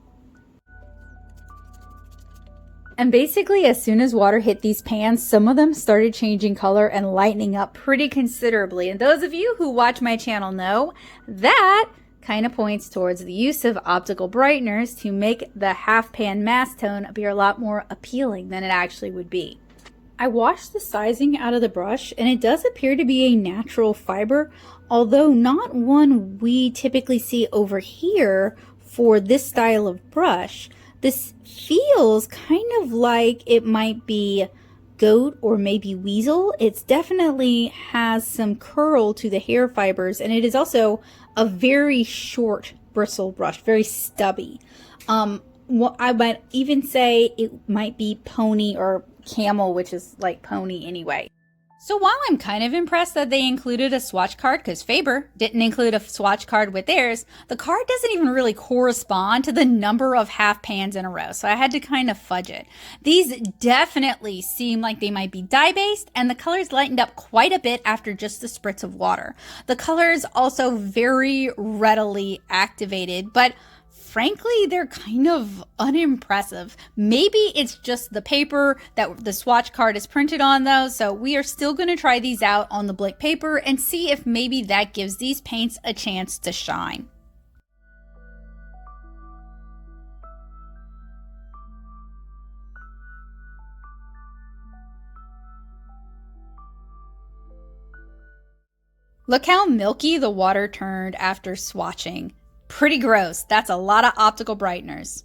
And basically, as soon as water hit these pans, some of them started changing color and lightening up pretty considerably. And those of you who watch my channel know that kind of points towards the use of optical brighteners to make the half pan mass tone appear a lot more appealing than it actually would be. I washed the sizing out of the brush, and it does appear to be a natural fiber, although not one we typically see over here for this style of brush. This feels kind of like it might be goat or maybe weasel. It definitely has some curl to the hair fibers, and it is also a very short bristle brush, very stubby. I might even say it might be pony or camel, which is like pony anyway. So while I'm kind of impressed that they included a swatch card, because Faber didn't include a swatch card with theirs, the card doesn't even really correspond to the number of half pans in a row, so I had to kind of fudge it. These definitely seem like they might be dye-based, and the colors lightened up quite a bit after just the spritz of water. The colors also very readily activated, but frankly, they're kind of unimpressive. Maybe it's just the paper that the swatch card is printed on though, so we are still going to try these out on the Blick paper and see if maybe that gives these paints a chance to shine. Look how milky the water turned after swatching. Pretty gross. That's a lot of optical brighteners.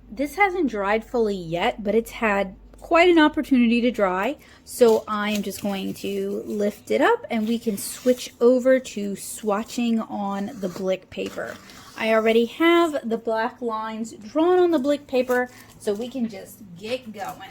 This hasn't dried fully yet, but it's had quite an opportunity to dry. So I'm just going to lift it up and we can switch over to swatching on the Blick paper. I already have the black lines drawn on the Blick paper, so we can just get going.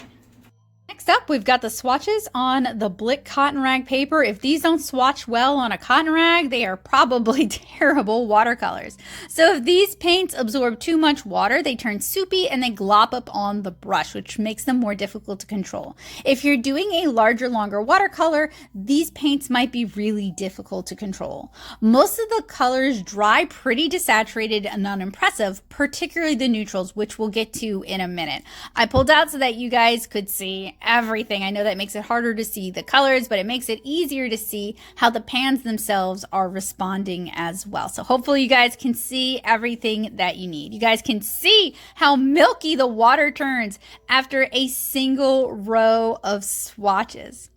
Next up, we've got the swatches on the Blick cotton rag paper. If these don't swatch well on a cotton rag, they are probably terrible watercolors. So if these paints absorb too much water, they turn soupy and they glop up on the brush, which makes them more difficult to control. If you're doing a larger, longer watercolor, these paints might be really difficult to control. Most of the colors dry pretty desaturated and unimpressive, particularly the neutrals, which we'll get to in a minute. I pulled out so that you guys could see everything. I know that makes it harder to see the colors, but it makes it easier to see how the pans themselves are responding as well. So hopefully you guys can see everything that you need. You guys can see how milky the water turns after a single row of swatches.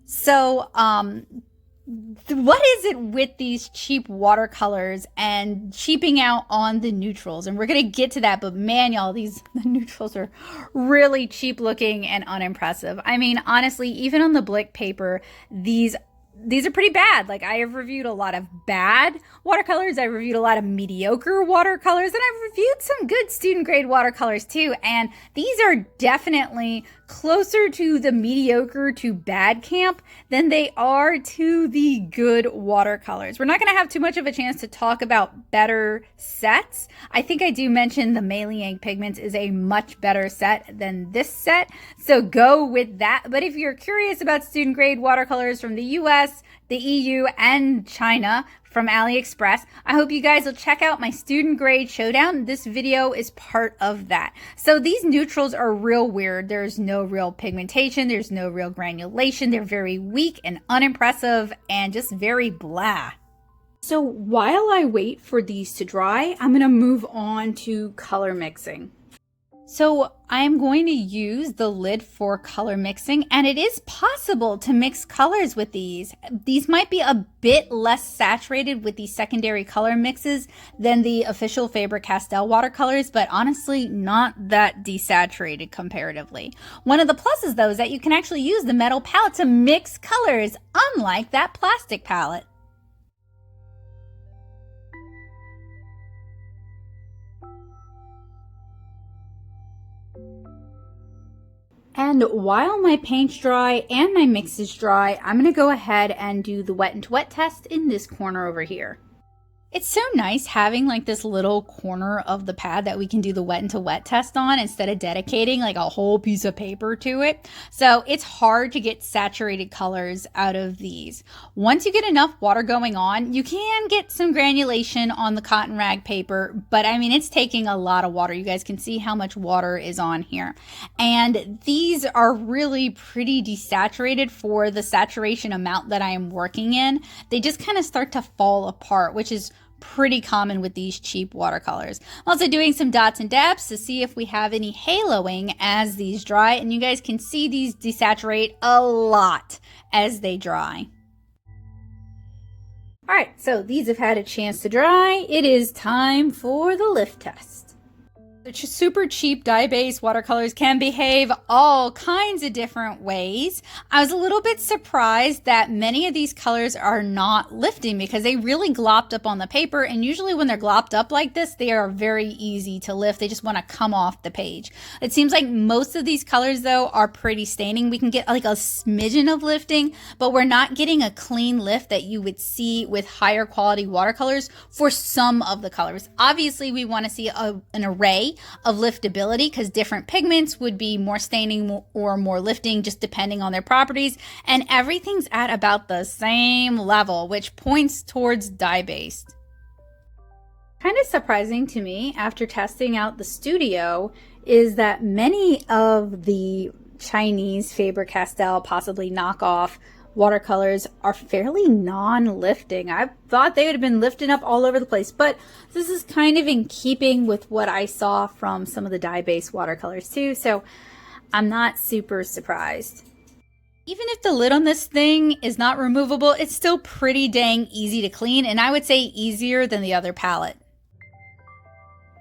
So, what is it with these cheap watercolors and cheaping out on the neutrals? And we're going to get to that, but man, y'all, the neutrals are really cheap looking and unimpressive. I mean, honestly, even on the Blick paper, these are pretty bad. Like, I have reviewed a lot of bad watercolors. I reviewed a lot of mediocre watercolors, and I've reviewed some good student grade watercolors too. And these are definitely closer to the mediocre to bad camp than they are to the good watercolors. We're not going to have too much of a chance to talk about better sets. I think I do mention the Mei Pigments is a much better set than this set, so go with that. But if you're curious about student grade watercolors from the US, the EU, and China from AliExpress, I hope you guys will check out my student grade showdown. This video is part of that. So these neutrals are real weird. There's no real pigmentation. There's no real granulation. They're very weak and unimpressive and just very blah. So while I wait for these to dry, I'm going to move on to color mixing. So I'm going to use the lid for color mixing, and it is possible to mix colors with these. These might be a bit less saturated with the secondary color mixes than the official Faber-Castell watercolors, but honestly not that desaturated comparatively. One of the pluses though is that you can actually use the metal palette to mix colors, unlike that plastic palette. And while my paint's dry and my mix is dry, I'm going to go ahead and do the wet into wet test in this corner over here. It's so nice having like this little corner of the pad that we can do the wet into wet test on instead of dedicating like a whole piece of paper to it. So it's hard to get saturated colors out of these. Once you get enough water going on, you can get some granulation on the cotton rag paper, but I mean, it's taking a lot of water. You guys can see how much water is on here. And these are really pretty desaturated for the saturation amount that I am working in. They just kind of start to fall apart, which is pretty common with these cheap watercolors. I'm also doing some dots and dabs to see if we have any haloing as these dry, and you guys can see these desaturate a lot as they dry. All right, so these have had a chance to dry. It is time for the lift test. The super cheap dye-based watercolors can behave all kinds of different ways. I was a little bit surprised that many of these colors are not lifting because they really glopped up on the paper, and usually when they're glopped up like this, they are very easy to lift. They just want to come off the page. It seems like most of these colors though are pretty staining. We can get like a smidgen of lifting, but we're not getting a clean lift that you would see with higher quality watercolors for some of the colors. Obviously, we want to see an array of liftability because different pigments would be more staining or more lifting just depending on their properties, and everything's at about the same level, which points towards dye-based. Kind of surprising to me after testing out the Studio is that many of the Chinese Faber-Castell, possibly knockoff watercolors are fairly non-lifting. I thought they would have been lifting up all over the place, but this is kind of in keeping with what I saw from some of the dye-based watercolors too, so I'm not super surprised. Even if the lid on this thing is not removable, it's still pretty dang easy to clean, and I would say easier than the other palette.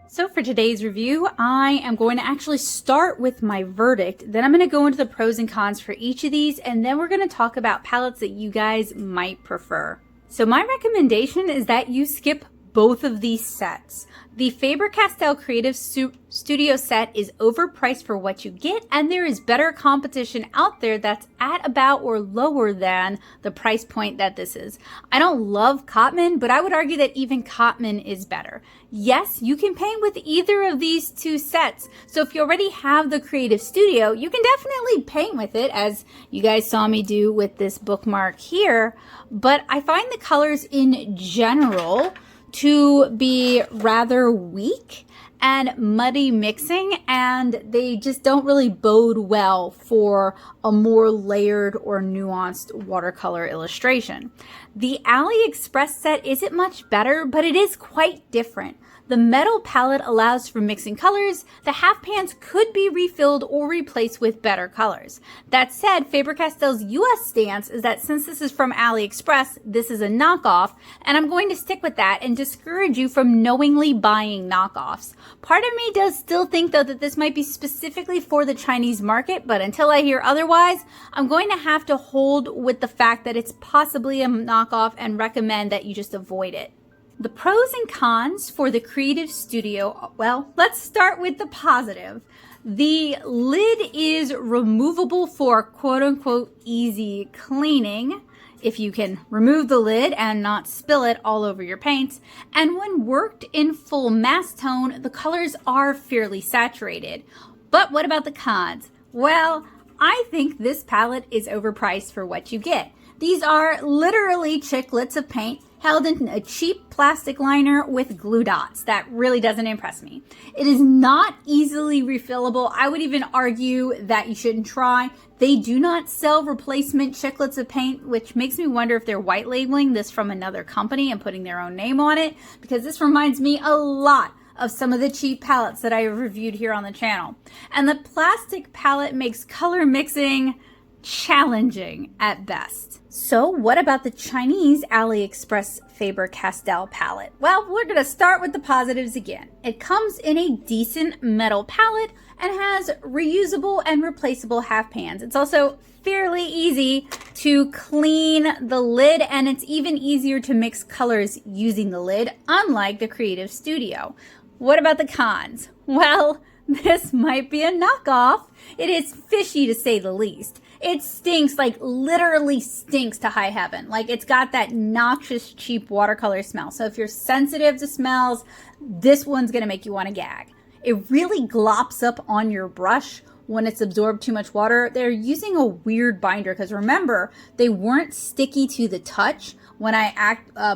So for today's review, I am going to actually start with my verdict. Then I'm going to go into the pros and cons for each of these, and then we're going to talk about palettes that you guys might prefer. So my recommendation is that you skip both of these sets. The Faber-Castell Creative Studio set is overpriced for what you get, and there is better competition out there that's at about or lower than the price point that this is. I don't love Cotman, but I would argue that even Cotman is better. Yes, you can paint with either of these two sets. So if you already have the Creative Studio, you can definitely paint with it, as you guys saw me do with this bookmark here. But I find the colors in general to be rather weak and muddy mixing, and they just don't really bode well for a more layered or nuanced watercolor illustration. The AliExpress set isn't much better, but it is quite different. The metal palette allows for mixing colors. The half pans could be refilled or replaced with better colors. That said, Faber-Castell's US stance is that since this is from AliExpress, this is a knockoff, and I'm going to stick with that and discourage you from knowingly buying knockoffs. Part of me does still think though that this might be specifically for the Chinese market, but until I hear otherwise, I'm going to have to hold with the fact that it's possibly a knockoff and recommend that you just avoid it. The pros and cons for the Creative Studio, well, let's start with the positive. The lid is removable for quote unquote easy cleaning, if you can remove the lid and not spill it all over your paints. And when worked in full mass tone, the colors are fairly saturated. But what about the cons? Well, I think this palette is overpriced for what you get. These are literally chiclets of paint held in a cheap plastic liner with glue dots. That really doesn't impress me. It is not easily refillable. I would even argue that you shouldn't try. They do not sell replacement chiclets of paint, which makes me wonder if they're white labeling this from another company and putting their own name on it, because this reminds me a lot of some of the cheap palettes that I have reviewed here on the channel. And the plastic palette makes color mixing challenging at best. So what about the Chinese AliExpress Faber-Castell palette? Well, we're going to start with the positives again. It comes in a decent metal palette and has reusable and replaceable half pans. It's also fairly easy to clean the lid, and it's even easier to mix colors using the lid, unlike the Creative Studio. What about the cons? Well, this might be a knockoff. It is fishy to say the least. It stinks, like literally stinks to high heaven. Like it's got that noxious, cheap watercolor smell. So if you're sensitive to smells, this one's gonna make you wanna gag. It really glops up on your brush when it's absorbed too much water. They're using a weird binder because remember, they weren't sticky to the touch when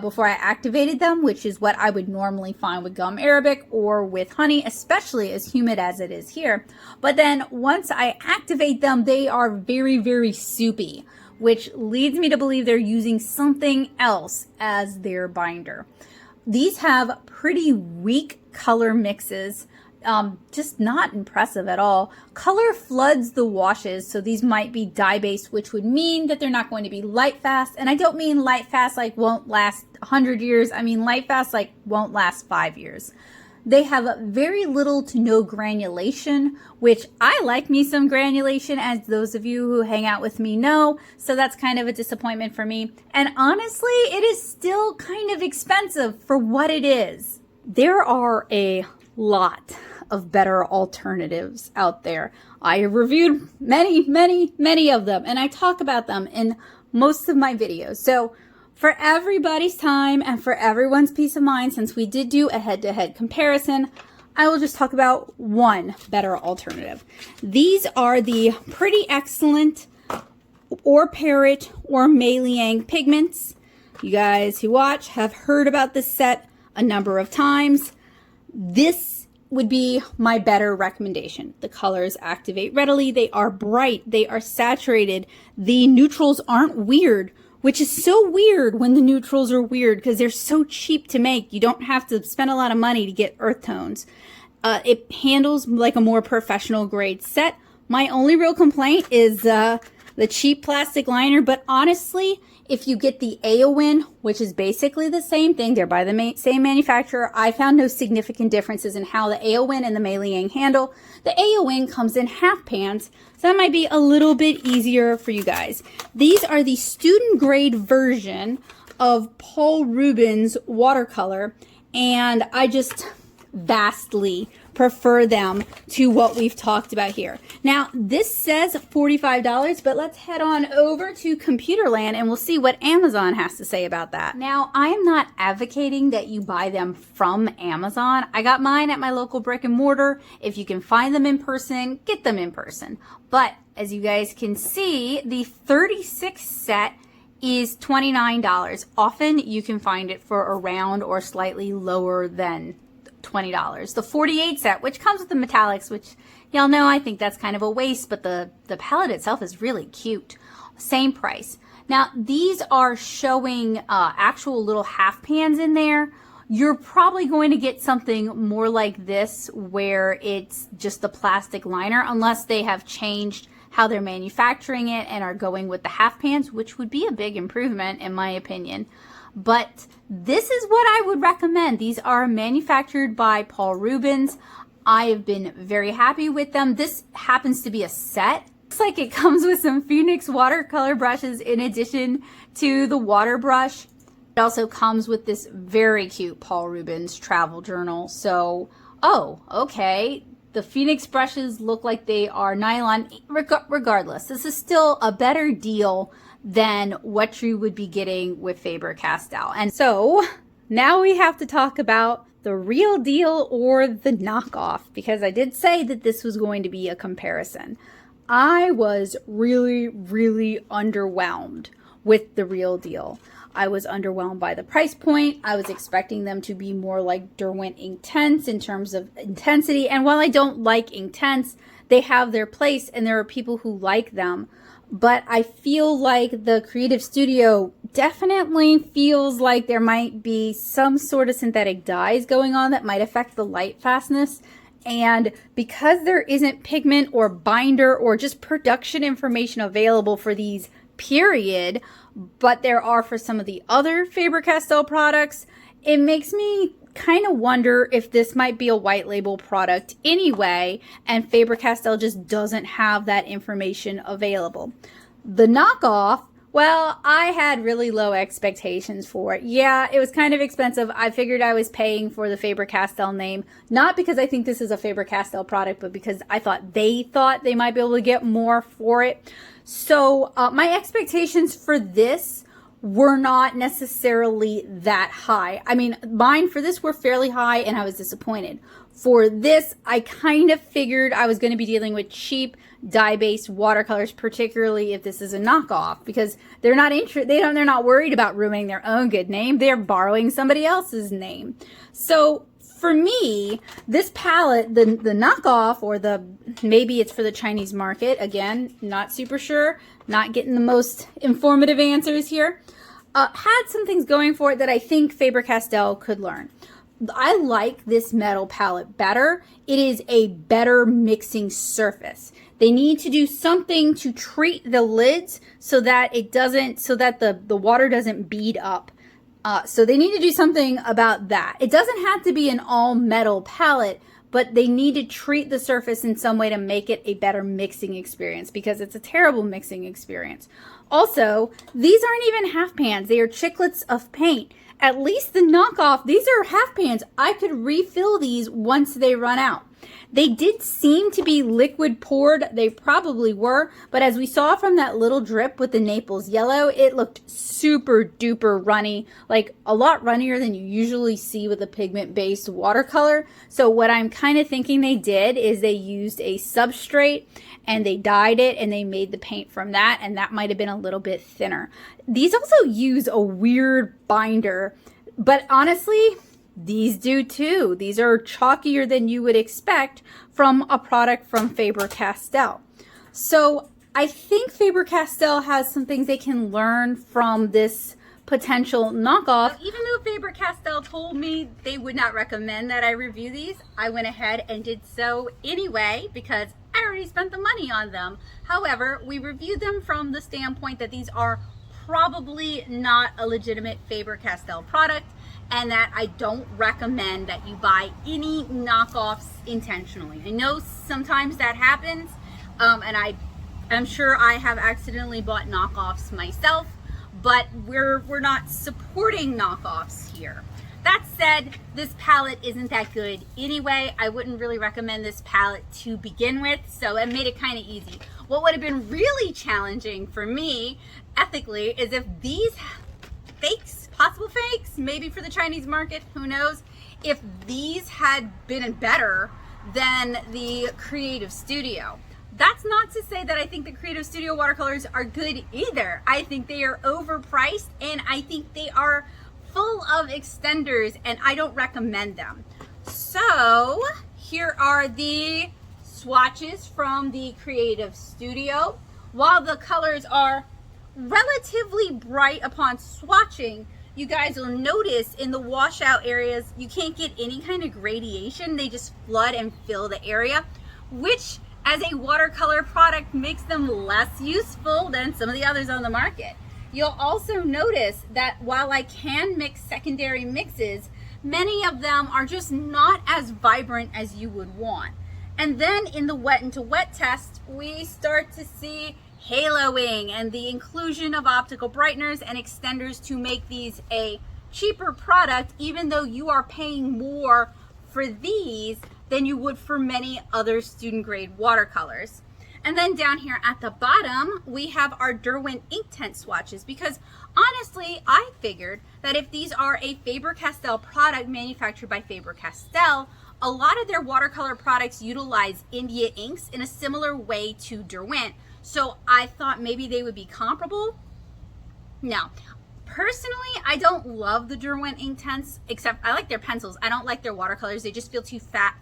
before I activated them, which is what I would normally find with gum arabic or with honey, especially as humid as it is here. But then once I activate them, they are very, very soupy, which leads me to believe they're using something else as their binder. These have pretty weak color mixes. Just not impressive at all. Color floods the washes, so these might be dye-based, which would mean that they're not going to be light fast. And I don't mean light fast like won't last 100 years. I mean light fast like won't last 5 years. They have very little to no granulation, which I like me some granulation, as those of you who hang out with me know. So that's kind of a disappointment for me. And honestly, it is still kind of expensive for what it is. There are a lot of better alternatives out there. I have reviewed many of them, and I talk about them in most of my videos. So for everybody's time and for everyone's peace of mind, since we did do a head-to-head comparison, I will just talk about one better alternative. These are the pretty excellent or Parrot or Mei Liang pigments. You guys who watch have heard about this set a number of times. This would be my better recommendation. The colors activate readily. They are bright. They are saturated. The neutrals aren't weird, which is so weird when the neutrals are weird because they're so cheap to make. You don't have to spend a lot of money to get earth tones. It handles like a more professional grade set. My only real complaint is the cheap plastic liner, but honestly, if you get the AON, which is basically the same thing, they're by the same manufacturer, I found no significant differences in how the AON and the Mei Liang handle. The AON comes in half pans, so that might be a little bit easier for you guys. These are the student grade version of Paul Rubens watercolor, and I just vastly prefer them to what we've talked about here. Now, this says $45, but let's head on over to Computerland and we'll see what Amazon has to say about that. Now, I am not advocating that you buy them from Amazon. I got mine at my local brick and mortar. If you can find them in person, get them in person. But as you guys can see, the 36 set is $29. Often you can find it for around or slightly lower than $20. The 48 set, which comes with the metallics, which y'all know I think that's kind of a waste, but the palette itself is really cute. Same price. Now, these are showing actual little half pans in there. You're probably going to get something more like this where it's just the plastic liner, unless they have changed how they're manufacturing it and are going with the half pans, which would be a big improvement in my opinion. But this is what I would recommend. These are manufactured by Paul Rubens. I have been very happy with them. This happens to be a set. Looks like it comes with some Phoenix watercolor brushes in addition to the water brush. It also comes with this very cute Paul Rubens travel journal. So, oh, okay. The Phoenix brushes look like they are nylon. Regardless, this is still a better deal than what you would be getting with Faber-Castell. And so now we have to talk about the real deal or the knockoff, because I did say that this was going to be a comparison. I was really, really underwhelmed with the real deal. I was underwhelmed by the price point. I was expecting them to be more like Derwent Intense in terms of intensity. And while I don't like Intense, they have their place and there are people who like them. But I feel like the Creative Studio definitely feels like there might be some sort of synthetic dyes going on that might affect the light fastness. And because there isn't pigment or binder or just production information available for these, period, but there are for some of the other Faber-Castell products, it makes me kind of wonder if this might be a white label product anyway, and Faber-Castell just doesn't have that information available. The knockoff, well, I had really low expectations for it. Yeah, it was kind of expensive. I figured I was paying for the Faber-Castell name, not because I think this is a Faber-Castell product, but because I thought they might be able to get more for it. So my expectations for this were not necessarily that high. I mean, mine for this were fairly high and I was disappointed. For this, I kind of figured I was going to be dealing with cheap dye-based watercolors, particularly if this is a knockoff, because they're not worried about ruining their own good name. They're borrowing somebody else's name. So for me, this palette, the knockoff, or maybe it's for the Chinese market, again, not super sure, not getting the most informative answers here, had some things going for it that I think Faber-Castell could learn. I like this metal palette better. It is a better mixing surface. They need to do something to treat the lids so that the water doesn't bead up. So they need to do something about that. It doesn't have to be an all metal palette, but they need to treat the surface in some way to make it a better mixing experience, because it's a terrible mixing experience. Also, these aren't even half pans. They are chiclets of paint. At least the knockoff, these are half pans. I could refill these once they run out. They did seem to be liquid poured. They probably were, but as we saw from that little drip with the Naples yellow, it looked super duper runny, like a lot runnier than you usually see with a pigment-based watercolor. So what I'm kind of thinking they did is they used a substrate and they dyed it and they made the paint from that, and that might have been a little bit thinner. These also use a weird binder, but honestly, these do too. These are chalkier than you would expect from a product from Faber-Castell. So I think Faber-Castell has some things they can learn from this potential knockoff. Even though Faber-Castell told me they would not recommend that I review these, I went ahead and did so anyway because I already spent the money on them. However, we reviewed them from the standpoint that these are probably not a legitimate Faber-Castell product, and that I don't recommend that you buy any knockoffs intentionally. I know sometimes that happens, and I'm sure I have accidentally bought knockoffs myself, but we're not supporting knockoffs here. That said, this palette isn't that good anyway. I wouldn't really recommend this palette to begin with, so it made it kind of easy. What would have been really challenging for me, ethically, is if these fakes, possible fakes, maybe for the Chinese market, who knows, if these had been better than the Creative Studio. That's not to say that I think the Creative Studio watercolors are good either. I think they are overpriced, and I think they are full of extenders, and I don't recommend them. So here are the swatches from the Creative Studio. While the colors are relatively bright upon swatching, you guys will notice in the washout areas, you can't get any kind of gradation. They just flood and fill the area, which as a watercolor product makes them less useful than some of the others on the market. You'll also notice that while I can mix secondary mixes, many of them are just not as vibrant as you would want. And then in the wet into wet test, we start to see haloing and the inclusion of optical brighteners and extenders to make these a cheaper product, even though you are paying more for these than you would for many other student grade watercolors. And then down here at the bottom, we have our Derwent Inktense swatches, because honestly, I figured that if these are a Faber-Castell product manufactured by Faber-Castell, a lot of their watercolor products utilize India inks in a similar way to Derwent. So I thought maybe they would be comparable. No. Personally, I don't love the Derwent Inktense, except I like their pencils. I don't like their watercolors. They just feel too flat,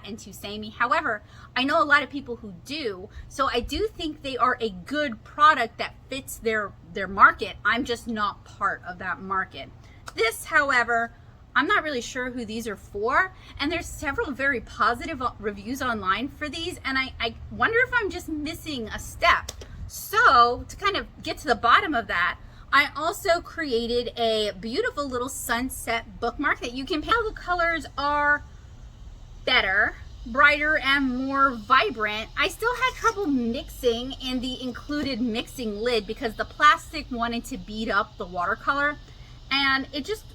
and too samey. However, I know a lot of people who do, so I do think they are a good product that fits their market. I'm just not part of that market. This, however, I'm not really sure who these are for, and there's several very positive reviews online for these, and I wonder if I'm just missing a step. So to kind of get to the bottom of that, I also created a beautiful little sunset bookmark that you can paint. How the colors are better, brighter, and more vibrant. I still had trouble mixing in the included mixing lid because the plastic wanted to beat up the watercolor, and it just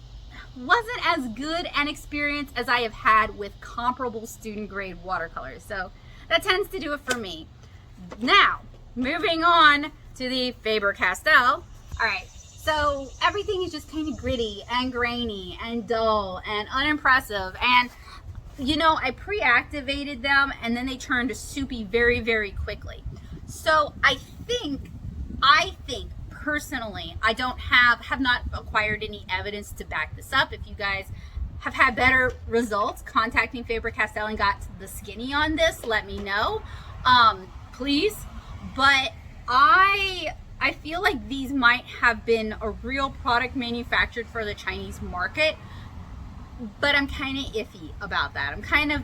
wasn't as good an experience as I have had with comparable student grade watercolors. So that tends to do it for me. Now, moving on to the Faber-Castell. All right, so everything is just kind of gritty and grainy and dull and unimpressive. And, you know, I pre-activated them and then they turned soupy very, very quickly. So I think personally, I have not acquired any evidence to back this up. If you guys have had better results contacting Faber-Castell and got the skinny on this, let me know, please. But I feel like these might have been a real product manufactured for the Chinese market, but I'm kind of iffy about that. I'm kind of,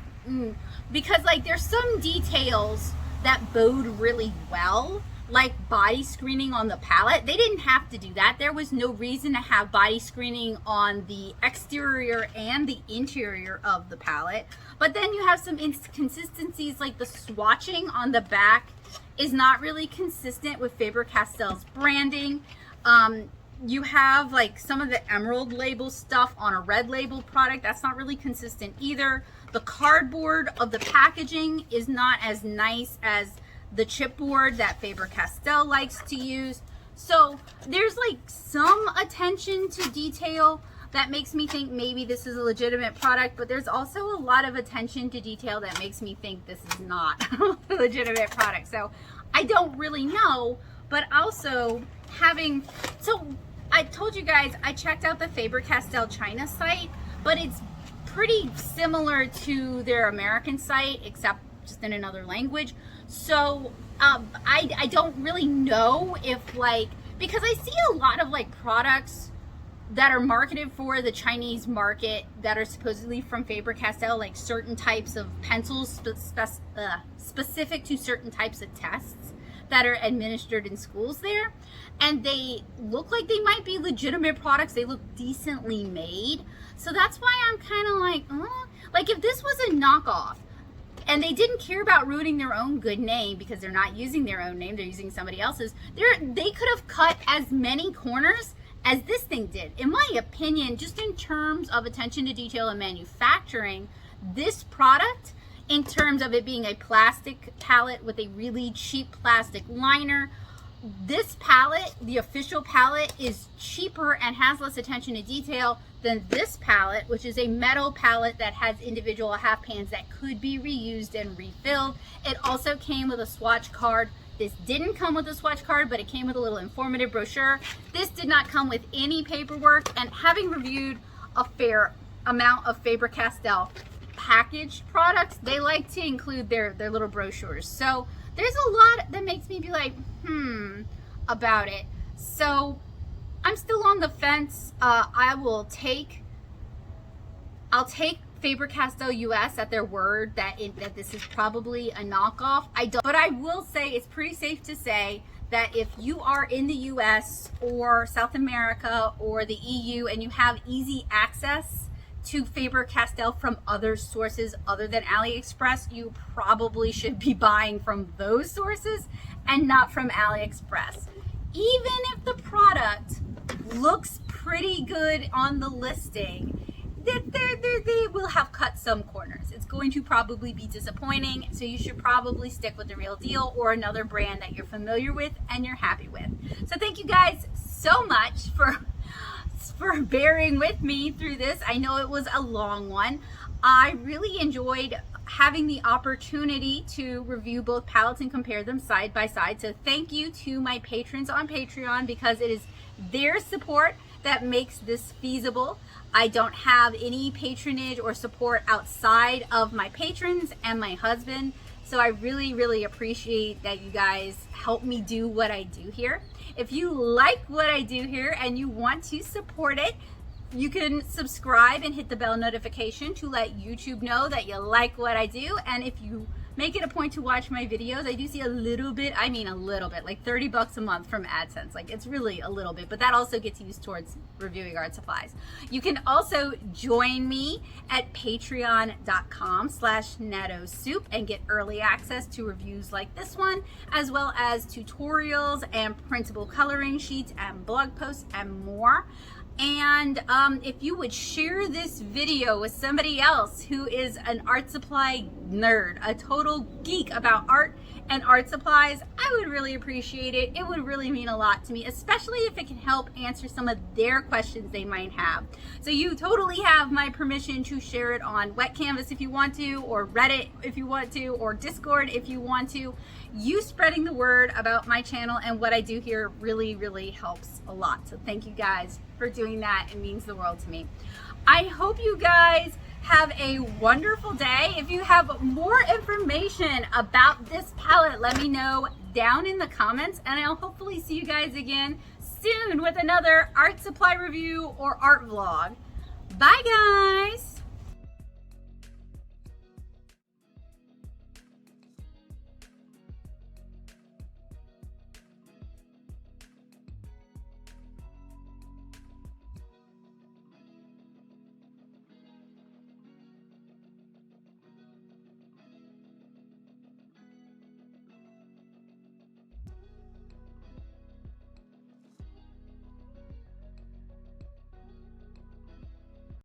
because like there's some details that bode really well, like body screening on the palette. They didn't have to do that. There was no reason to have body screening on the exterior and the interior of the palette. But then you have some inconsistencies, like the swatching on the back is not really consistent with Faber-Castell's branding. You have like some of the emerald label stuff on a red label product. That's not really consistent either. The cardboard of the packaging is not as nice as the chipboard that Faber-Castell likes to use. So there's like some attention to detail that makes me think maybe this is a legitimate product, but there's also a lot of attention to detail that makes me think this is not a legitimate product. So I don't really know, but also so I told you guys I checked out the Faber-Castell China site, but it's pretty similar to their American site, except just in another language. So I don't really know if because I see a lot of like products that are marketed for the Chinese market that are supposedly from Faber-Castell, like certain types of pencils specific to certain types of tests that are administered in schools there, and they look like they might be legitimate products. They look decently made, so that's why I'm kind of like if this was a knockoff and they didn't care about ruining their own good name because they're not using their own name, they're using somebody else's, they could have cut as many corners as this thing did. In my opinion, just in terms of attention to detail and manufacturing, this product, in terms of it being a plastic palette with a really cheap plastic liner, this palette, the official palette, is cheaper and has less attention to detail than this palette, which is a metal palette that has individual half pans that could be reused and refilled. It also came with a swatch card. This didn't come with a swatch card, but it came with a little informative brochure. This did not come with any paperwork, and having reviewed a fair amount of Faber-Castell packaged products, they like to include their little brochures. So there's a lot that makes me be like, about it. So I'm still on the fence. I'll take Faber-Castell US at their word that this is probably a knockoff. But I will say it's pretty safe to say that if you are in the US or South America or the EU and you have easy access to Faber-Castell from other sources other than AliExpress, you probably should be buying from those sources and not from AliExpress. Even if the product looks pretty good on the listing, they will have cut some corners. It's going to probably be disappointing, so you should probably stick with the real deal or another brand that you're familiar with and you're happy with. So thank you guys so much for bearing with me through this. I know it was a long one. I really enjoyed having the opportunity to review both palettes and compare them side by side. So thank you to my patrons on Patreon, because it is their support that makes this feasible. I don't have any patronage or support outside of my patrons and my husband. So I really appreciate that you guys help me do what I do here. If you like what I do here and you want to support it, you can subscribe and hit the bell notification to let YouTube know that you like what I do. And if you make it a point to watch my videos, I do see a little bit, I mean a little bit, like 30 bucks a month from AdSense. Like, it's really a little bit, but that also gets used towards reviewing art supplies. You can also join me at patreon.com/NattoSoup and get early access to reviews like this one, as well as tutorials and printable coloring sheets and blog posts and more. And if you would share this video with somebody else who is an art supply nerd, a total geek about art and art supplies, I would really appreciate it. It would really mean a lot to me, especially if it can help answer some of their questions they might have. So you totally have my permission to share it on Wet Canvas if you want to, or Reddit if you want to, or Discord if you want to. You spreading the word about my channel and what I do here really helps a lot. So thank you guys for doing that. It means the world to me. I hope you guys have a wonderful day. If you have more information about this palette, let me know down in the comments, and I'll hopefully see you guys again soon with another art supply review or art vlog. Bye guys.